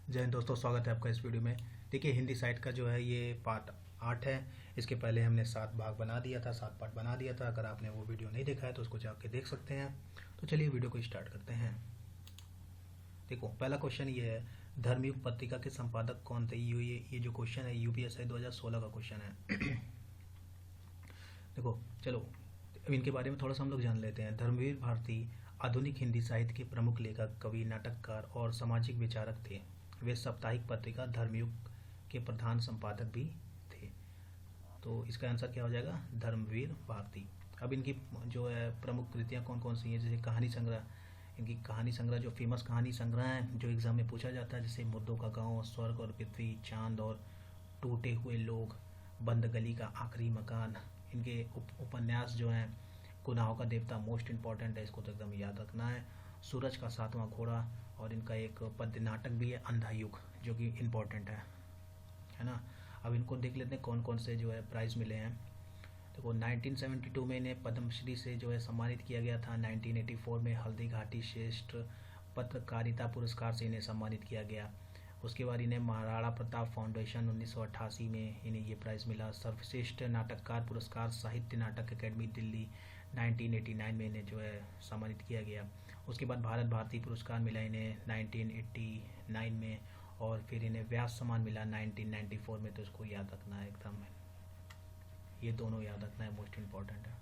जय हिंद दोस्तों, स्वागत है आपका इस वीडियो में। देखिए, हिंदी साइट का जो है ये पार्ट 8 है। इसके पहले हमने 7 भाग बना दिया था, 7 पार्ट बना दिया था। अगर आपने वो वीडियो नहीं देखा है तो उसको जाके देख सकते हैं। तो चलिए वीडियो को स्टार्ट करते हैं। देखो, पहला क्वेश्चन ये है, धर्मयुग पत्रिका के संपादक कौन थे? ये जो क्वेश्चन है यूपीएससी 2016 का क्वेश्चन है। देखो चलो, अब इनके बारे में थोड़ा सा हम लोग जान लेते हैं। धर्मवीर भारती आधुनिक हिंदी साहित्य के प्रमुख लेखक, कवि, नाटककार और सामाजिक विचारक थे। वे साप्ताहिक पत्रिका धर्मयुग के प्रधान संपादक भी थे। तो इसका आंसर क्या हो जाएगा? धर्मवीर भारती। अब इनकी जो है प्रमुख कृतियाँ कौन कौन सी हैं? जैसे कहानी संग्रह, इनकी कहानी संग्रह जो फेमस कहानी संग्रह है जो एग्जाम में पूछा जाता है, जैसे मुर्दों का गांव, स्वर्ग और पृथ्वी, चांद और टूटे हुए लोग, बंद गली का आखिरी मकान। इनके उपन्यास जो हैं, गुनाहों का देवता मोस्ट इम्पॉर्टेंट है, इसको तो एकदम याद रखना है। सूरज का सातवां घोड़ा, और इनका एक पद्य नाटक भी है अंधा युग, जो कि इम्पोर्टेंट है ना। अब इनको देख लेते हैं कौन कौन से जो है प्राइज़ मिले हैं। देखो, 1972 में इन्हें पद्मश्री से जो है सम्मानित किया गया था। 1984 में हल्दी घाटी श्रेष्ठ पत्रकारिता पुरस्कार से इन्हें सम्मानित किया गया। उसके बाद इन्हें महाराणा प्रताप फाउंडेशन 1988 में इन्हें ये प्राइज़ मिला। सर्वश्रेष्ठ नाटककार पुरस्कार साहित्य नाटक अकेडमी दिल्ली 1989 में इन्हें जो है सम्मानित किया गया। उसके बाद भारत भारती पुरस्कार मिला इन्हें 1989 में, और फिर इन्हें व्यास सम्मान मिला 1994 में। तो इसको याद रखना है एकदम, ये दोनों याद रखना है, मोस्ट इम्पॉर्टेंट है,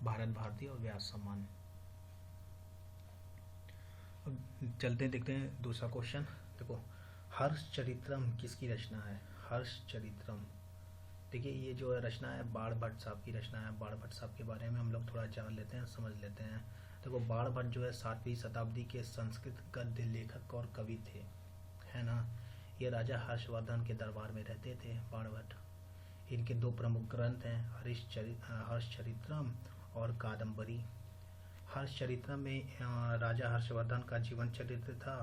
भारत भारती और व्यास सम्मान। अब चलते हैं, देखते हैं दूसरा क्वेश्चन। देखो, हर्षचरित्रम किसकी रचना है? हर्षचरित्रम, देखिए ये जो है रचना है बाण भट्ट साहब की रचना है। बाण भट्ट साहब के बारे में हम लोग थोड़ा जान लेते हैं, समझ लेते हैं। देखो, बाण भट्ट जो है 7वीं शताब्दी के संस्कृत गद्य लेखक और कवि थे, है ना। ये राजा हर्षवर्धन के दरबार में रहते थे बाण भट्ट। इनके 2 प्रमुख ग्रंथ हैं, हर्षचरित्रम और कादम्बरी। हर्षचरित्रम में राजा हर्षवर्धन का जीवन चरित्र था,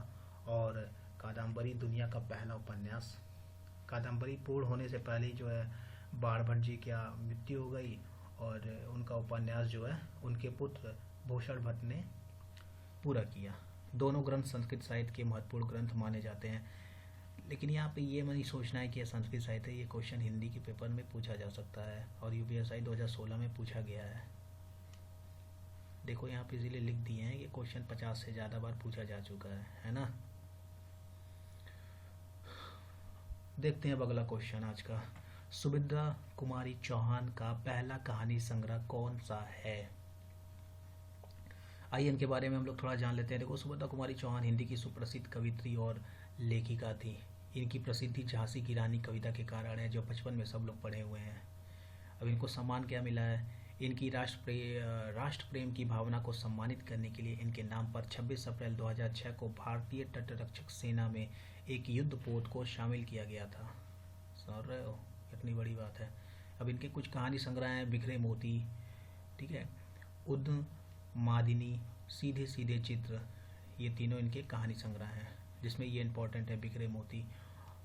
और कादम्बरी दुनिया का पहला उपन्यास। कादम्बरी पूर्ण होने से पहले जो है बाण भट्ट जी की मृत्यु हो गई, और उनका उपन्यास जो है उनके पुत्र भूषण भट्ट ने पूरा किया। दोनों ग्रंथ संस्कृत साहित्य के महत्वपूर्ण ग्रंथ माने जाते हैं। लेकिन यहाँ पे ये नहीं सोचना है कि यह संस्कृत साहित्य है। ये क्वेश्चन हिंदी के पेपर में पूछा जा सकता है, और यूपीएससी 2016 में पूछा गया है। देखो यहाँ पे इसीलिए लिख दिए हैं कि क्वेश्चन 50 से ज़्यादा बार पूछा जा चुका है ना। देखते हैं अब अगला क्वेश्चन आज का। सुभद्रा कुमारी चौहान का पहला कहानी संग्रह कौन सा है? आइए इनके बारे में हम लोग थोड़ा जान लेते हैं। देखो, सुभद्रा कुमारी चौहान हिंदी की सुप्रसिद्ध कवित्री और लेखिका थी। इनकी प्रसिद्धि झांसी की रानी कविता के कारण है, जो बचपन में सब लोग पढ़े हुए हैं। अब इनको सम्मान क्या मिला है? इनकी राष्ट्र प्रेम की भावना को सम्मानित करने के लिए इनके नाम पर 26 अप्रैल 2006 को भारतीय तटरक्षक सेना में एक युद्ध पोत को शामिल किया गया था। समझ रहे हो, कितनी बड़ी बात है। अब इनके कुछ कहानी संग्रह हैं, बिखरे मोती, ठीक है, उन्मादिनी, सीधे सीधे चित्र। ये तीनों इनके कहानी संग्रह हैं, जिसमें ये इंपॉर्टेंट है बिखरे मोती।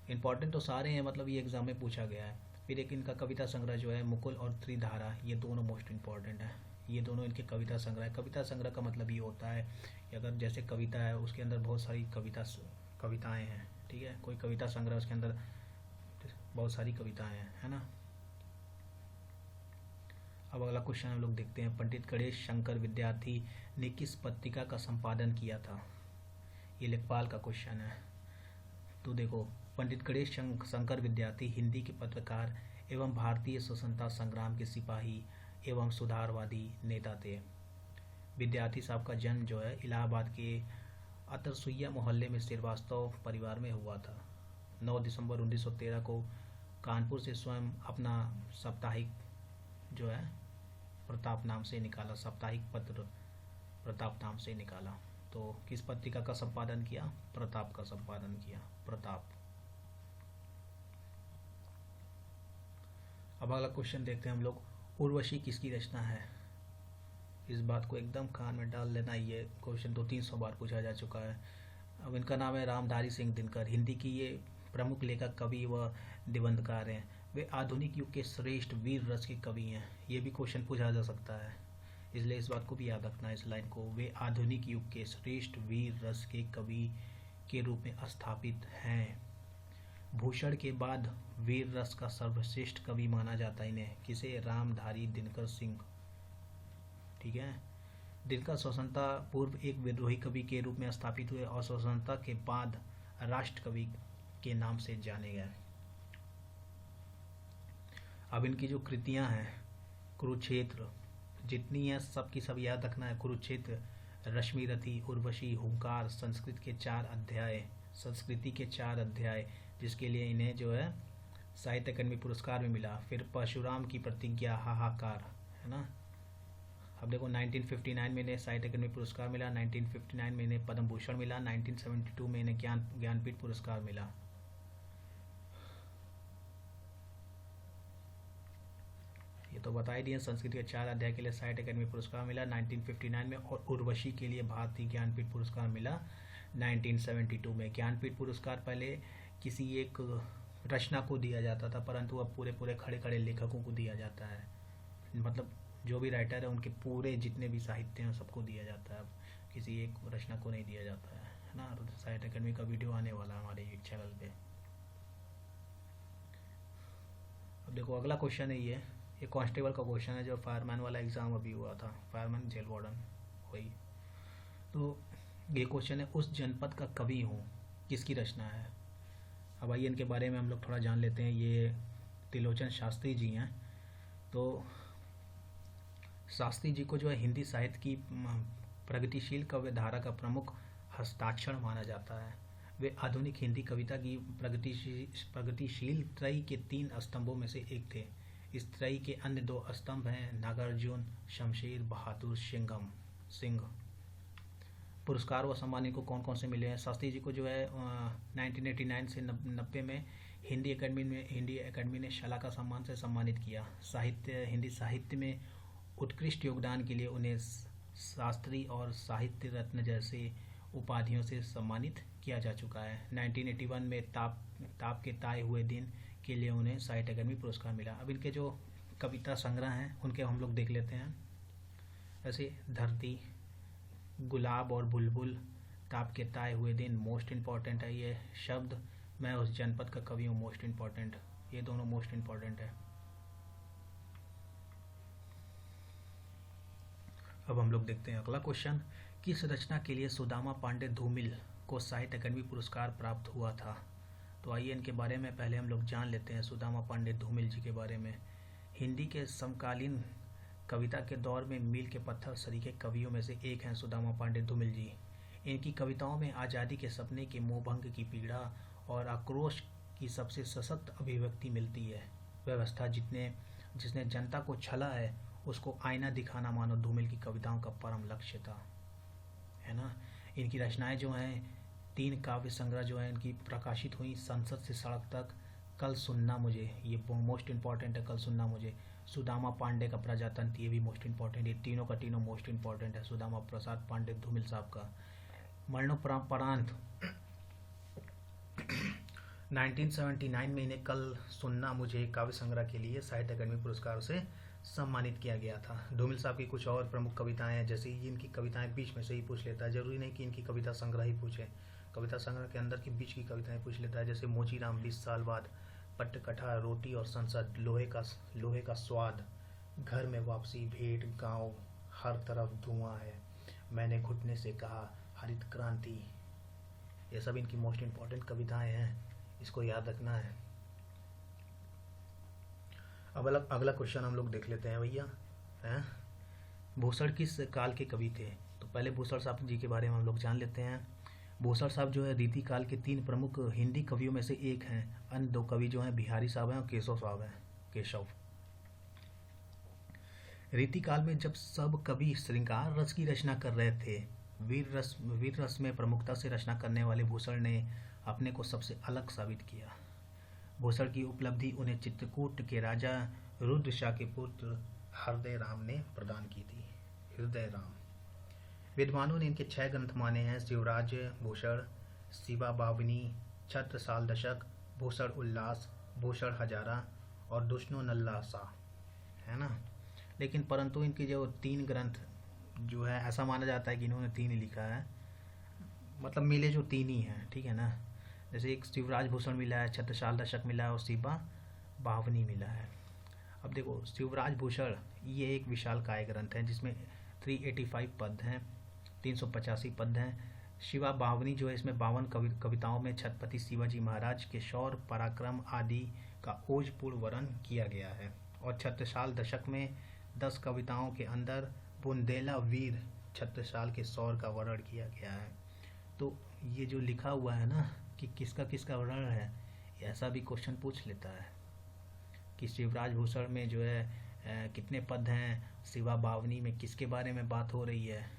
इंपॉर्टेंट तो सारे हैं, मतलब ये एग्जाम में पूछा गया है। फिर एक इनका कविता संग्रह जो है मुकुल और त्रिधारा, ये दोनों मोस्ट इम्पॉर्टेंट है। ये दोनों इनके कविता संग्रह है। कविता संग्रह का मतलब ये होता है कि अगर जैसे कविता है उसके अंदर बहुत सारी कविताएं हैं, ठीक है, कोई कविता संग्रह उसके अंदर बहुत सारी कविताएं हैं, है ना। अब अगला क्वेश्चन हम लोग देखते हैं। पंडित गणेश शंकर विद्यार्थी ने किस पत्रिका का संपादन किया था? ये लेखपाल का क्वेश्चन है। तो देखो, पंडित गणेश शंकर विद्यार्थी हिंदी के पत्रकार एवं भारतीय स्वतंत्रता संग्राम के सिपाही एवं सुधारवादी नेता थे। विद्यार्थी साहब का जन्म जो है इलाहाबाद के अतरसुइया मोहल्ले में श्रीवास्तव परिवार में हुआ था। 9 दिसंबर 1913 को कानपुर से स्वयं अपना साप्ताहिक जो है प्रताप नाम से निकाला, साप्ताहिक पत्र प्रताप नाम से निकाला। तो किस पत्रिका का संपादन किया? प्रताप का संपादन किया, प्रताप। अब अगला क्वेश्चन देखते हैं हम लोग। उर्वशी किसकी रचना है? इस बात को एकदम कान में डाल लेना, ये क्वेश्चन 200-300 बार पूछा जा चुका है। अब इनका नाम है रामधारी सिंह दिनकर। हिंदी की ये प्रमुख लेखक, कवि व निबंधकार हैं। वे आधुनिक युग के श्रेष्ठ वीर रस के कवि हैं। ये भी क्वेश्चन पूछा जा सकता है, इसलिए इस बात को भी याद रखना है, इस लाइन को। वे आधुनिक युग के श्रेष्ठ वीर रस के कवि के रूप में स्थापित हैं। भूषण के बाद वीर रस का सर्वश्रेष्ठ कवि माना जाता है इन्हें। किसे? रामधारी दिनकर सिंह। ठीक है। दिनकर स्वतंत्रता पूर्व एक विद्रोही कवि के रूप में स्थापित हुए और स्वतंत्रता के बाद राष्ट्र कवि के नाम से जाने गए। अब इनकी जो कृतियां हैं, कुरुक्षेत्र जितनी है सबकी सब याद रखना है। कुरुक्षेत्र, रश्मिरथी, उर्वशी, हुंकार, संस्कृति के 4 अध्याय जिसके लिए इन्हें जो है साहित्य अकादमी पुरस्कार भी मिला। फिर परशुराम की प्रतिज्ञा, हाहाकार, है ना। अब देखो 1959 में इन्हें साहित्य अकादमी पुरस्कार मिला, 1959 में इन्हें पद्म भूषण मिला, 1972 में इन्हें ज्ञानपीठ पुरस्कार मिला। ये तो बता ही दिए। संस्कृत के 4 अध्याय के लिए साहित्य अकादमी पुरस्कार मिला 1959 में, और उर्वशी के लिए भारतीय ज्ञानपीठ पुरस्कार मिला 1972 में। ज्ञानपीठ पुरस्कार पहले किसी एक रचना को दिया जाता था, परंतु अब पूरे खड़े खड़े लेखकों को दिया जाता है। मतलब जो भी राइटर है उनके पूरे जितने भी साहित्य हैं सबको दिया जाता है, अब किसी एक रचना को नहीं दिया जाता है ना। तो साहित्य अकादमी का वीडियो आने वाला है हमारे एक चैनल पे। अब देखो अगला क्वेश्चन है ये कांस्टेबल का क्वेश्चन है, जो फायरमैन वाला एग्जाम अभी हुआ था, फायरमैन जेल वार्डन वही। तो ये क्वेश्चन है, उस जनपद का कवि हूँ, किसकी रचना है। अब आइए इनके बारे में हम लोग थोड़ा जान लेते हैं। ये त्रिलोचन शास्त्री जी हैं। तो शास्त्री जी को जो है हिंदी साहित्य की प्रगतिशील काव्य धारा का प्रमुख हस्ताक्षर माना जाता है। वे आधुनिक हिंदी कविता की प्रगतिशील त्रयी के 3 स्तंभों में से एक थे। इस त्रयी के अन्य 2 स्तंभ हैं नागार्जुन, शमशेर बहादुर सिंह। पुरस्कार व सम्मान इनको कौन कौन से मिले हैं। शास्त्री जी को जो है 1989 से 90 में हिंदी एकेडमी ने शलाका सम्मान से सम्मानित किया। हिंदी साहित्य में उत्कृष्ट योगदान के लिए उन्हें शास्त्री और साहित्य रत्न जैसे उपाधियों से सम्मानित किया जा चुका है। 1981 में ताप के ताए हुए दिन के लिए उन्हें साहित्य अकादमी पुरस्कार मिला। अब इनके जो कविता संग्रह हैं उनके हम लोग देख लेते हैं। जैसे धरती, गुलाब और बुलबुल, ताप के ताए हुए दिन मोस्ट इम्पॉर्टेंट है। ये शब्द, मैं उस जनपद का कवि हूँ, मोस्ट इम्पॉर्टेंट, ये दोनों मोस्ट इम्पॉर्टेंट है। अब हम लोग देखते हैं अगला क्वेश्चन, किस रचना के लिए सुदामा पांडे धूमिल को साहित्य अकादमी पुरस्कार प्राप्त हुआ था। तो आइए इनके बारे में पहले हम लोग जान लेते हैं, सुदामा पांडे धूमिल जी के बारे में। हिंदी के समकालीन कविता के दौर में मील के पत्थर सरीखे कवियों में से एक हैं सुदामा पांडे धूमिल जी। इनकी कविताओं में आज़ादी के सपने के मोहभंग की पीड़ा और आक्रोश की सबसे सशक्त अभिव्यक्ति मिलती है। व्यवस्था जिसने जनता को छला है उसको आईना दिखाना मानो धूमिल की कविताओं का परम लक्ष्य था, है ना। इनकी रचनाएं जो हैं, 3 काव्य संग्रह जो हैं इनकी प्रकाशित हुई। संसद से सड़क तक, कल सुनना मुझे, ये मोस्ट इम्पॉर्टेंट है, कल सुनना मुझे। सुदामा पांडे का प्रजातंत्र, ये भी मोस्ट इम्पॉर्टेंट, ये तीनों का तीनों मोस्ट इम्पॉर्टेंट है सुदामा प्रसाद पांडे धूमिल साहब का। मरणोपरांत 1979 में इन्हें कल सुनना मुझे काव्य संग्रह के लिए साहित्य अकादमी पुरस्कार से सम्मानित किया गया था। धूमिल साहब की कुछ और प्रमुख कविताएं हैं, जैसे इनकी कविताएं बीच में से ही पूछ लेता है, जरूरी नहीं कि इनकी कविता संग्रह ही पूछे, कविता संग्रह के अंदर की बीच की कविताएं पूछ लेता है। जैसे मोचीराम 20 साल बाद, पट्टकथा, रोटी और संसद, लोहे का स्वाद, घर में वापसी, भेंट, गांव, हर तरफ धुआं है, मैंने घुटने से कहा, हरित क्रांति, ये सब इनकी मोस्ट इम्पॉर्टेंट कविताएं हैं, इसको याद रखना है। अब अगला क्वेश्चन हम लोग देख लेते हैं भैया, हैं भूषण किस काल के कवि थे। तो पहले भूषण साहब जी के बारे में हम लोग जान लेते हैं। भूषण साहब जो है रीति काल के 3 प्रमुख हिंदी कवियों में से एक हैं। अन्य 2 कवि जो हैं बिहारी साहब हैं और केशव साहब हैं, केशव। रीति काल में जब सब कवि श्रृंगार रस की रचना कर रहे थे, वीर रस में प्रमुखता से रचना करने वाले भूषण ने अपने को सबसे अलग साबित किया। भूषण की उपलब्धि उन्हें चित्रकूट के राजा रुद्र शाह के पुत्र हृदय राम ने प्रदान की थी। हृदय राम, विद्वानों ने इनके 6 ग्रंथ माने हैं, शिवराज भूषण, शिवा बावनी, छत्र साल दशक, भूषण उल्लास, भूषण हजारा और दुष्णो नल्ला सा, है ना। लेकिन परंतु इनके जो 3 ग्रंथ जो है, ऐसा माना जाता है कि इन्होंने 3 ही लिखा है, मतलब मिले जो तीन ही हैं, ठीक है ना। जैसे एक शिवराज भूषण मिला है, छत्रसाल दशक मिला है और शिवा बावनी मिला है। अब देखो शिवराज भूषण ये एक विशालकाय ग्रंथ है जिसमें 385 पद हैं, 385 पद हैं। शिवा बावनी जो है इसमें 52 कविताओं में छत्रपति शिवाजी महाराज के शौर्य पराक्रम आदि का ओजपूर्ण वर्णन किया गया है। और छत्रसाल दशक में 10 कविताओं के अंदर बुंदेला वीर छत्रसाल के शौर्य का वर्णन किया गया है। तो ये जो लिखा हुआ है ना कि किसका किसका वर्णन है, ऐसा भी क्वेश्चन पूछ लेता है कि शिवराज भूषण में जो है कितने पद हैं, शिवा बावनी में किसके बारे में बात हो रही है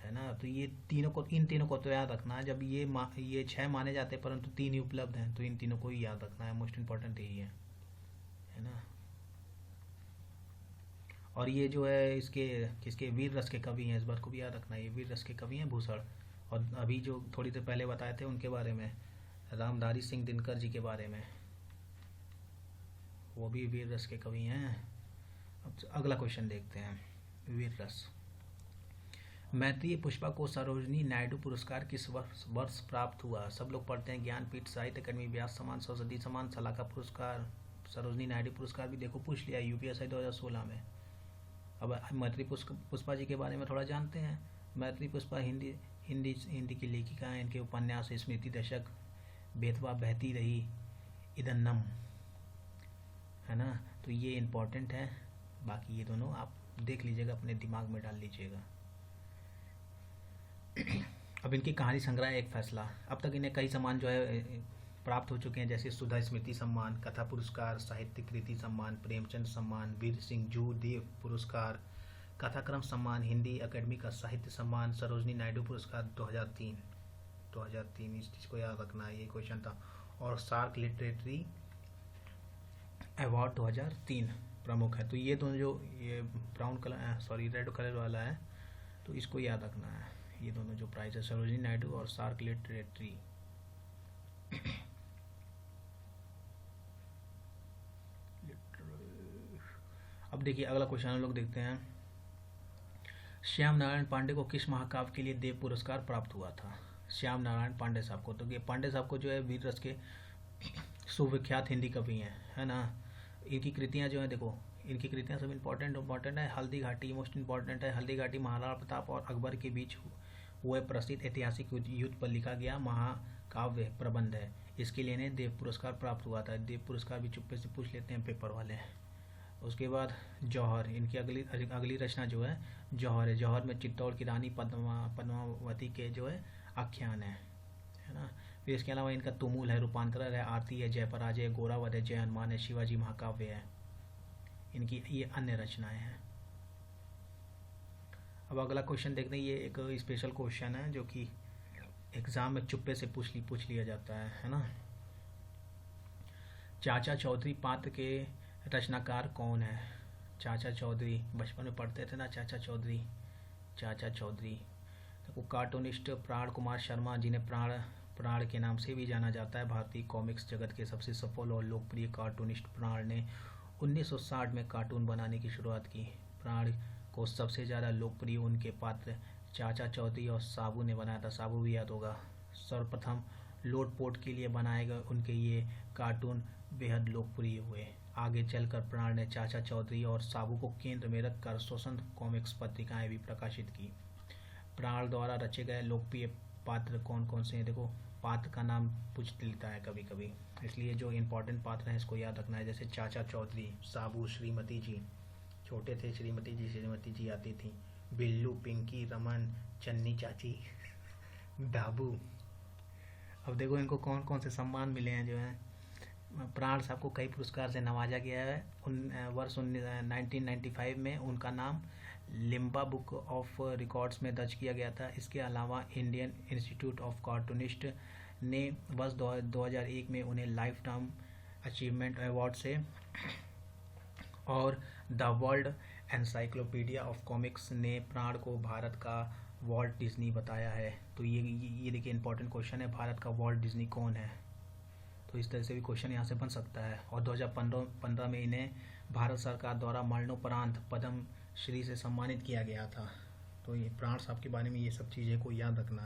ना। तो ये तीनों को, इन तीनों को तो याद रखना है। जब ये 6 माने जाते हैं परंतु 3 ही उपलब्ध हैं, तो इन तीनों को ही याद रखना है। मोस्ट इम्पोर्टेंट यही है ना। और ये जो है इसके किसके वीर रस के कवि हैं, इस बात को भी याद रखना है। ये वीर रस के कवि हैं भूषण। और अभी जो थोड़ी देर पहले बताए थे उनके बारे में, रामधारी सिंह दिनकर जी के बारे में, वो भी वीर रस के कवि हैं। अब अगला क्वेश्चन देखते हैं। वीर रस मैत्रेयी पुष्पा को सरोजिनी नायडू पुरस्कार किस वर्ष प्राप्त हुआ? सब लोग पढ़ते हैं ज्ञानपीठ, साहित्य अकादमी, व्यास सम्मान, सरस्वती सम्मान, सलाका पुरस्कार, सरोजिनी नायडू पुरस्कार भी देखो पूछ लिया यूपीएससी 2016 में। अब मैत्रेयी पुष्पा जी के बारे में थोड़ा जानते हैं। मैत्रेयी पुष्पा हिंदी की लेखिका हैं। इनके उपन्यास स्मृति दशक, बेतवा बहती रही, इदन्नम, है ना। तो ये इम्पोर्टेंट है। बाकी ये दोनों आप देख लीजिएगा, अपने दिमाग में डाल लीजिएगा। अब इनकी कहानी संग्रह एक फैसला। अब तक इन्हें कई सम्मान जो है प्राप्त हो चुके हैं, जैसे सुधा स्मृति सम्मान, कथा पुरस्कार, साहित्य कृति सम्मान, प्रेमचंद सम्मान, वीर सिंह जूदेव पुरस्कार, कथाक्रम सम्मान, हिंदी अकेडमी का साहित्य सम्मान, सरोजिनी नायडू पुरस्कार 2003 इस चीज़ को याद रखना है, ये क्वेश्चन था। और सार्क लिटरेरी अवार्ड 2003 प्रमुख है। तो ये दोनों जो ये ब्राउन कलर रेड कलर वाला है, तो इसको याद रखना है। ये दोनों जो प्राइज है, सरोजिनी नायडू और सार्क लिटरेरी। अब देखिए अगला क्वेश्चन हम लोग देखते हैं। श्याम नारायण पांडे को किस महाकाव्य के लिए देव पुरस्कार प्राप्त हुआ था? श्याम नारायण पांडे साहब को, तो ये पांडे साहब को जो है वीर रस के सुविख्यात हिंदी कवि हैं, है ना। इनकी कृतियां जो है देखो, इनकी कृतियां सब इम्पोर्टेंट है। हल्दी घाटी मोस्ट इम्पोर्टेंट है। हल्दी घाटी महाराणा प्रताप और अकबर के बीच हुए प्रसिद्ध ऐतिहासिक युद्ध पर लिखा गया महाकाव्य प्रबंध है। इसके लिए इन्हें देव पुरस्कार प्राप्त हुआ था। देव पुरस्कार भी चुप्पे से पूछ लेते हैं पेपर वाले। उसके बाद जौहर, इनकी अगली रचना जो है जौहर है। जौहर में चित्तौड़ की रानी पद्मावती के जो है आख्यान है ना। फिर इसके अलावा इनका तुमुल है, रूपांतरण है, आरती है, जय पराजय, गोरावध है, जय हनुमान है, शिवाजी महाकाव्य है। इनकी ये अन्य रचनाएं हैं। अब अगला क्वेश्चन देखते हैं। ये एक स्पेशल क्वेश्चन है जो कि एग्जाम में चुप्पे से पूछ लिया जाता है ना। चाचा चौधरी पात्र के रचनाकार कौन है? चाचा चौधरी, बचपन में पढ़ते थे ना चाचा चौधरी। तो कार्टूनिस्ट प्राण कुमार शर्मा, जिन्हें प्राण के नाम से भी जाना जाता है, भारतीय कॉमिक्स जगत के सबसे सफल और लोकप्रिय कार्टूनिस्ट प्राण ने 1960 में कार्टून बनाने की शुरुआत की। प्राण को सबसे ज़्यादा लोकप्रिय उनके पात्र चाचा चौधरी और साबू ने बनाया था। साबू भी याद होगा। सर्वप्रथम लोटपोट के लिए बनाए गए उनके ये कार्टून बेहद लोकप्रिय हुए। आगे चलकर प्राण ने चाचा चौधरी और साबू को केंद्र में रखकर स्वतंत्र कॉमिक्स पत्रिकाएं भी प्रकाशित की। प्राण द्वारा रचे गए लोकप्रिय पात्र कौन कौन से हैं? देखो, पात्र का नाम पूछ लेता है कभी कभी, इसलिए जो इम्पोर्टेंट पात्र हैं इसको याद रखना है। जैसे चाचा चौधरी, साबू, श्रीमती जी, छोटे थे श्रीमती जी आती थी, बिल्लू, पिंकी, रमन, चन्नी चाची, दाबू। अब देखो इनको कौन कौन से सम्मान मिले हैं जो है। प्राण साहब को कई पुरस्कार से नवाजा गया है। वर्ष 1995 में उनका नाम लिम्बा बुक ऑफ रिकॉर्ड्स में दर्ज किया गया था। इसके अलावा इंडियन इंस्टीट्यूट ऑफ कार्टूनिस्ट ने वर्ष 2001 में उन्हें लाइफ टाइम अचीवमेंट अवार्ड से और the world encyclopedia of comics ने प्राण को भारत का वॉल्ट डिज्नी बताया है। तो ये देखिए इंपॉर्टेंट क्वेश्चन है, भारत का वॉल्ट डिज्नी कौन है? तो इस तरह से भी क्वेश्चन यहाँ से बन सकता है। और 2015 में इन्हें भारत सरकार द्वारा मरणोपरांत पद्म श्री से सम्मानित किया गया था। तो ये प्राण साहब के बारे में ये सब चीज़ें को याद रखना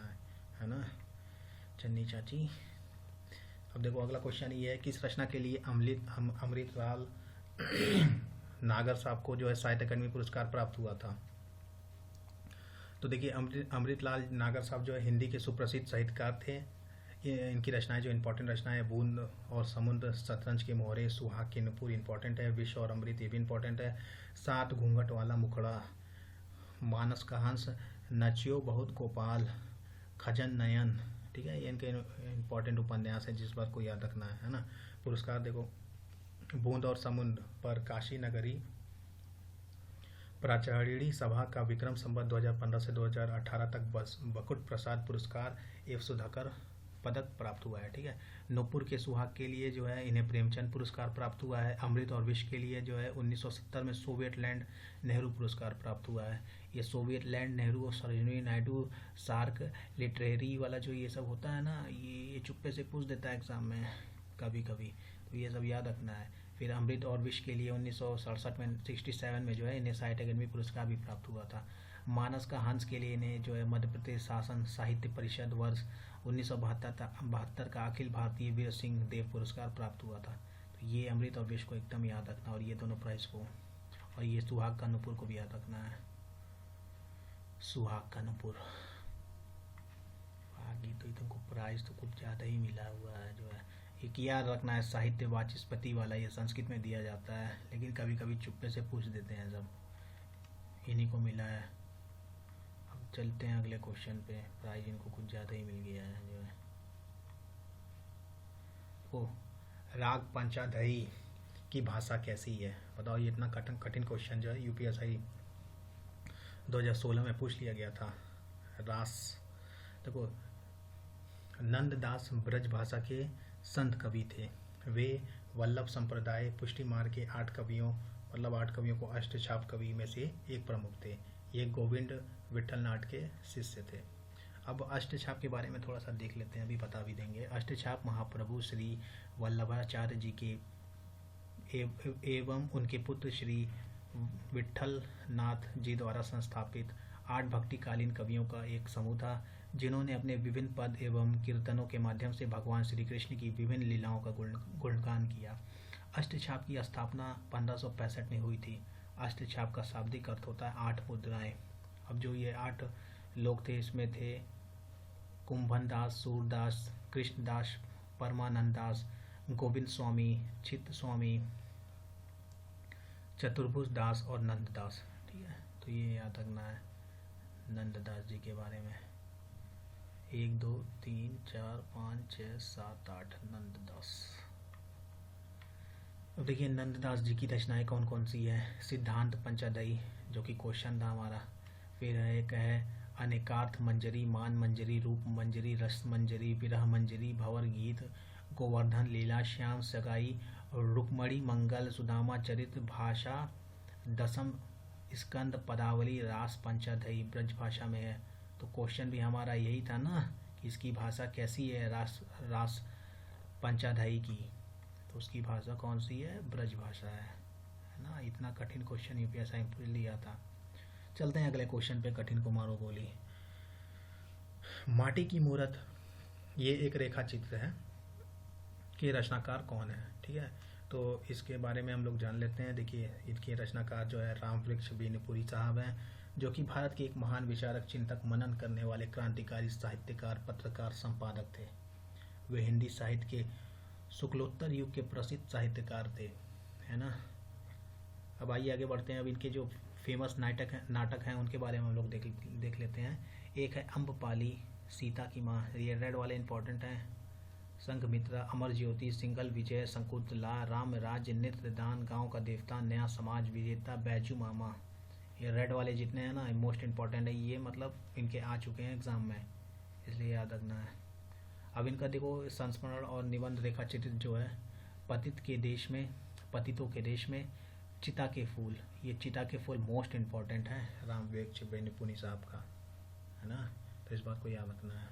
है ना, चन्नी चाची। अब देखो अगला क्वेश्चन ये है, किस रचना के लिए अमृतलाल नागर साहब को जो है साहित्य अकादमी पुरस्कार प्राप्त हुआ था? तो देखिए अमृतलाल नागर साहब जो है हिंदी के सुप्रसिद्ध साहित्यकार थे। ये इनकी रचनाएं जो इंपॉर्टेंट रचनाएं, बूंद और समुद्र, शतरंज के मोहरे, सुहाग के नुपुर इंपॉर्टेंट है, विष और अमृत ये भी इंपॉर्टेंट है, सात घूंघट वाला मुखड़ा, मानस का हंस, नचियो बहुत गोपाल, खजन नयन, ठीक है, ये इनके इंपॉर्टेंट उपन्यास है जिस बात को याद रखना है ना। पुरस्कार देखो, बूंद और समुद्र पर काशी नगरी प्राचार्यणी सभा का विक्रम संवत 2015 से 2018 तक बकुट प्रसाद पुरस्कार एवं सुधाकर पदक प्राप्त हुआ है, ठीक है। नूपुर के सुहाग के लिए जो है इन्हें प्रेमचंद पुरस्कार प्राप्त हुआ है। अमृत और विष के लिए जो है 1970 में सोवियत लैंड नेहरू पुरस्कार प्राप्त हुआ है। ये सोवियत लैंड नेहरू और सरोजिनी नायडू सार्क लिटरेरी वाला जो ये सब होता है ना, ये चुप्पे से पूछ देता है एग्जाम में कभी कभी, तो ये सब याद रखना है। फिर अमृत और विष के लिए 1967 में 67 में जो है इन्हें साहित्य अकादमी पुरस्कार भी प्राप्त हुआ था। मानस का हंस के लिए इन्हें जो है मध्य प्रदेश शासन साहित्य परिषद वर्ष 1972 का अखिल भारतीय वीर सिंह देव पुरस्कार प्राप्त हुआ था। तो ये अमृत और विष को एकदम याद रखना, और ये दोनों प्राइज को, और ये सुहाग का नुपुर को भी याद रखना है। सुहाग का नुपुर, आगे तो तुमको प्राइज तो कुछ ज़्यादा ही मिला हुआ है जो है। एक याद रखना है, साहित्य वाचस्पति वाला, ये संस्कृत में दिया जाता है, लेकिन कभी कभी चुप्पे से पूछ देते हैं, सब इन्हीं को मिला है। अब चलते हैं अगले क्वेश्चन पे, प्राइज इनको कुछ ज़्यादा ही मिल गया है जो है। ओ, राग पंचाध्यायी की भाषा कैसी है? बताओ, ये इतना कठिन क्वेश्चन जो है यूपीएससी 2016 में पूछ लिया गया था। रास देखो, नंददास ब्रज भाषा के संत कवि थे। वे वल्लभ संप्रदाय पुष्टि मार्ग के 8 कवियों, मतलब 8 कवियों को अष्टछाप कवि में से एक प्रमुख थे। ये गोविंद विठल नाथ के शिष्य थे। अब अष्टछाप के बारे में थोड़ा सा देख लेते हैं, अभी बता भी देंगे। अष्टछाप महाप्रभु श्री वल्लभाचार्य जी के एवं उनके पुत्र श्री विठल नाथ जी द्वारा संस्थापित 8 भक्तिकालीन कवियों का एक समूह था, जिन्होंने अपने विभिन्न पद एवं कीर्तनों के माध्यम से भगवान श्री कृष्ण की विभिन्न लीलाओं का गुणगान किया। अष्टछाप की स्थापना 1565 में हुई थी। अष्टछाप का शाब्दिक अर्थ होता है 8 मुद्राएं। अब जो ये 8 लोग थे, इसमें थे कुंभन दास, सूरदास, कृष्णदास, परमानंद दास, गोविंद स्वामी, चित्त स्वामी, चतुर्भुज दास और नंददास, ठीक है। तो ये याद रखना है नंददास जी के बारे में। 1 2 3 4 5 6 7 8 नंददास। अब देखिए नंददास जी की रचनाएं कौन कौन सी है। सिद्धांत पंचाध्यायी, जो कि क्वेश्चन था हमारा। फिर एक है अनेकार्थ मंजरी, मान मंजरी, रूप मंजरी, रस मंजरी, विरह मंजरी, भंवर गीत, गोवर्धन लीला, श्याम सगाई, रुक्मणी मंगल, सुदामा चरित्र, भाषा दशम स्कंद, पदावली, रास पंचाध्यायी ब्रज भाषा में है। तो क्वेश्चन भी हमारा यही था ना कि इसकी भाषा कैसी है, रास पंचाध्यायी की, तो उसकी भाषा कौन सी है? ब्रज भाषा है ना। इतना कठिन क्वेश्चन यूपीएससी में पूछ लिया था। चलते हैं अगले क्वेश्चन पे, कठिन को मारो गोली। माटी की मूरत, ये एक रेखा चित्र है कि रचनाकार कौन है, ठीक है। तो इसके बारे में हम लोग जान लेते हैं। देखिए इनके रचनाकार जो है रामवृक्ष बेनीपुरी साहब हैं, जो कि भारत के एक महान विचारक, चिंतक, मनन करने वाले क्रांतिकारी साहित्यकार, पत्रकार, संपादक थे। वे हिंदी साहित्य के शुक्लोत्तर युग के प्रसिद्ध साहित्यकार थे, है ना। अब आइए आगे बढ़ते हैं। अब इनके जो फेमस नाटक हैं उनके बारे में हम लोग देख लेते हैं। एक है अम्बपाली, सीता की माँ, ये रेड वाले इंपॉर्टेंट हैं। संघमित्रा, अमर ज्योति, सिंगल विजय, शकुंतला, राम राज्य, नेत्रदान, गांव का देवता, नया समाज, विजेता, बैजू मामा, ये रेड वाले जितने हैं ना मोस्ट इम्पॉर्टेंट है। ये मतलब इनके आ चुके हैं एग्जाम में, इसलिए याद रखना है। अब इनका देखो संस्मरण और निबंध रेखा चित्र जो है, पतितों के देश में, चिता के फूल, ये चिता के फूल मोस्ट इम्पॉर्टेंट है रामवृक्ष बेनीपुरी साहब का, है ना। तो इस बात को याद रखना है।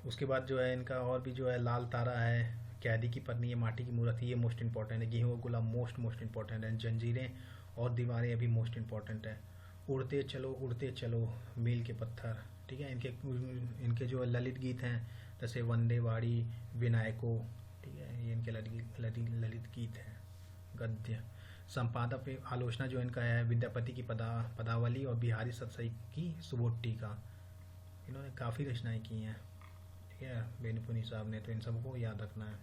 उसके बाद जो है इनका और भी जो है लाल तारा है, कैदी की पत्नी, ये माटी की मूर्त, ये मोस्ट इंपॉर्टेंट है। गेहूं गुलाब मोस्ट इंपॉर्टेंट है। जंजीरें और दीवारें अभी मोस्ट इंपॉर्टेंट है। उड़ते चलो मील के पत्थर, ठीक है। इनके जो ललित गीत हैं जैसे वंदे वाड़ी, विनायको, ठीक है, ये इनके ललित गीत हैं। गद्य संपादक पे आलोचना जो इनका है विद्यापति की पदावली और बिहारी सतसई की सुबोध टीका, इन्होंने काफ़ी रचनाएं की हैं, ठीक है, बेनीपुनी साहब ने, तो इन सबको याद रखना है।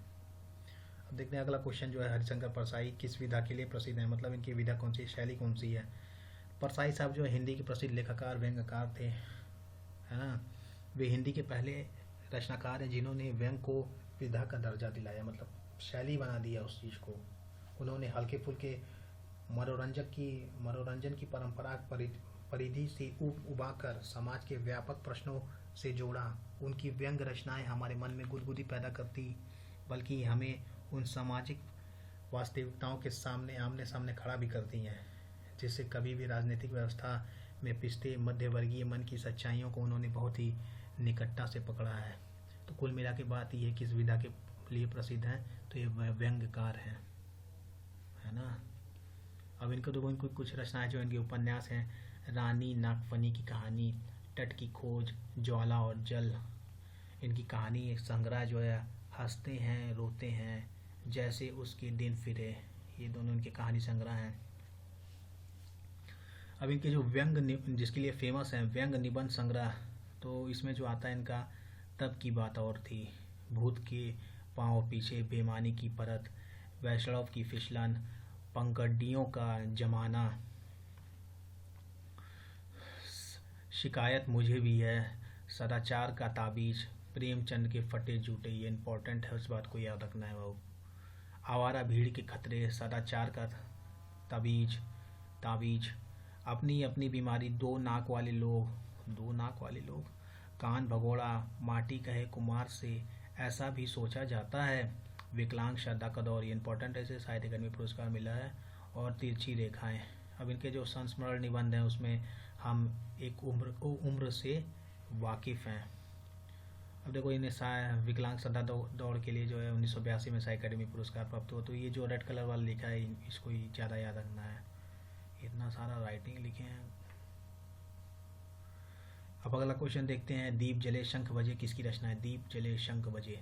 अब देखते हैं अगला क्वेश्चन जो है, हरिशंकर परसाई किस विधा के लिए प्रसिद्ध है, मतलब इनकी विधा कौन सी, शैली कौन सी है। परसाई साहब जो है हिंदी के प्रसिद्ध लेखकार व्यंग्यकार थे, है ना। वे हिंदी के पहले रचनाकार हैं जिन्होंने व्यंग को विधा का दर्जा दिलाया, मतलब शैली बना दिया उस चीज़ को। उन्होंने हल्के फुल्के मनोरंजन की परंपरा परिधि से उबाकर समाज के व्यापक प्रश्नों से जोड़ा। उनकी व्यंग रचनाएं हमारे मन में गुदगुदी पैदा करती, बल्कि हमें उन सामाजिक वास्तविकताओं के सामने आमने सामने खड़ा भी करती हैं, जिससे कभी भी राजनीतिक व्यवस्था में पिसते मध्यवर्गीय मन की सच्चाइयों को उन्होंने बहुत ही निकटता से पकड़ा है। तो कुल मिला के बात ये किस विधा के लिए प्रसिद्ध हैं, तो ये व्यंग्यकार हैं, है ना। अब इनको कुछ रचनाएं जो इनके उपन्यास हैं, रानी नागफनी की कहानी, तट की खोज, ज्वाला और जल, इनकी कहानी एक संग्रह जो है, हंसते हैं रोते हैं जैसे उसके दिन फिरे, ये दोनों इनके कहानी संग्रह हैं। अब इनके जो व्यंग जिसके लिए फेमस है व्यंग निबंध संग्रह, तो इसमें जो आता है इनका तब की बात और थी, भूत के पांव पीछे बेमानी की परत, वैष्णव की फिसलन, पंकड़ियों का जमाना, शिकायत मुझे भी है, सदाचार का ताबीज, प्रेमचंद के फटे जूटे, ये इंपॉर्टेंट है, उस बात को याद रखना है वो। आवारा भीड़ के खतरे, सदाचार का ताबीज, अपनी अपनी बीमारी, दो नाक वाले लोग, कान भगोड़ा, माटी कहे कुमार से, ऐसा भी सोचा जाता है, विकलांग श्रद्धा का दौर, ये इंपॉर्टेंट है, इसे साहित्य अकादमी पुरस्कार मिला है, और तिरछी रेखाएं। अब इनके जो संस्मरण निबंध हैं उसमें हम एक उम्र से वाकिफ़ हैं। अब देखो इन्हें विकलांग श्रद्धा दौड़ के लिए जो है 1982 में साहित्य अकादमी पुरस्कार प्राप्त हुआ, तो ये जो रेड कलर वाला लिखा है इसको ही ज़्यादा याद रखना है, इतना सारा राइटिंग लिखे हैं। अब अगला क्वेश्चन देखते हैं, दीप जले शंख बजे किसकी रचना है, दीप जले शंख बजे,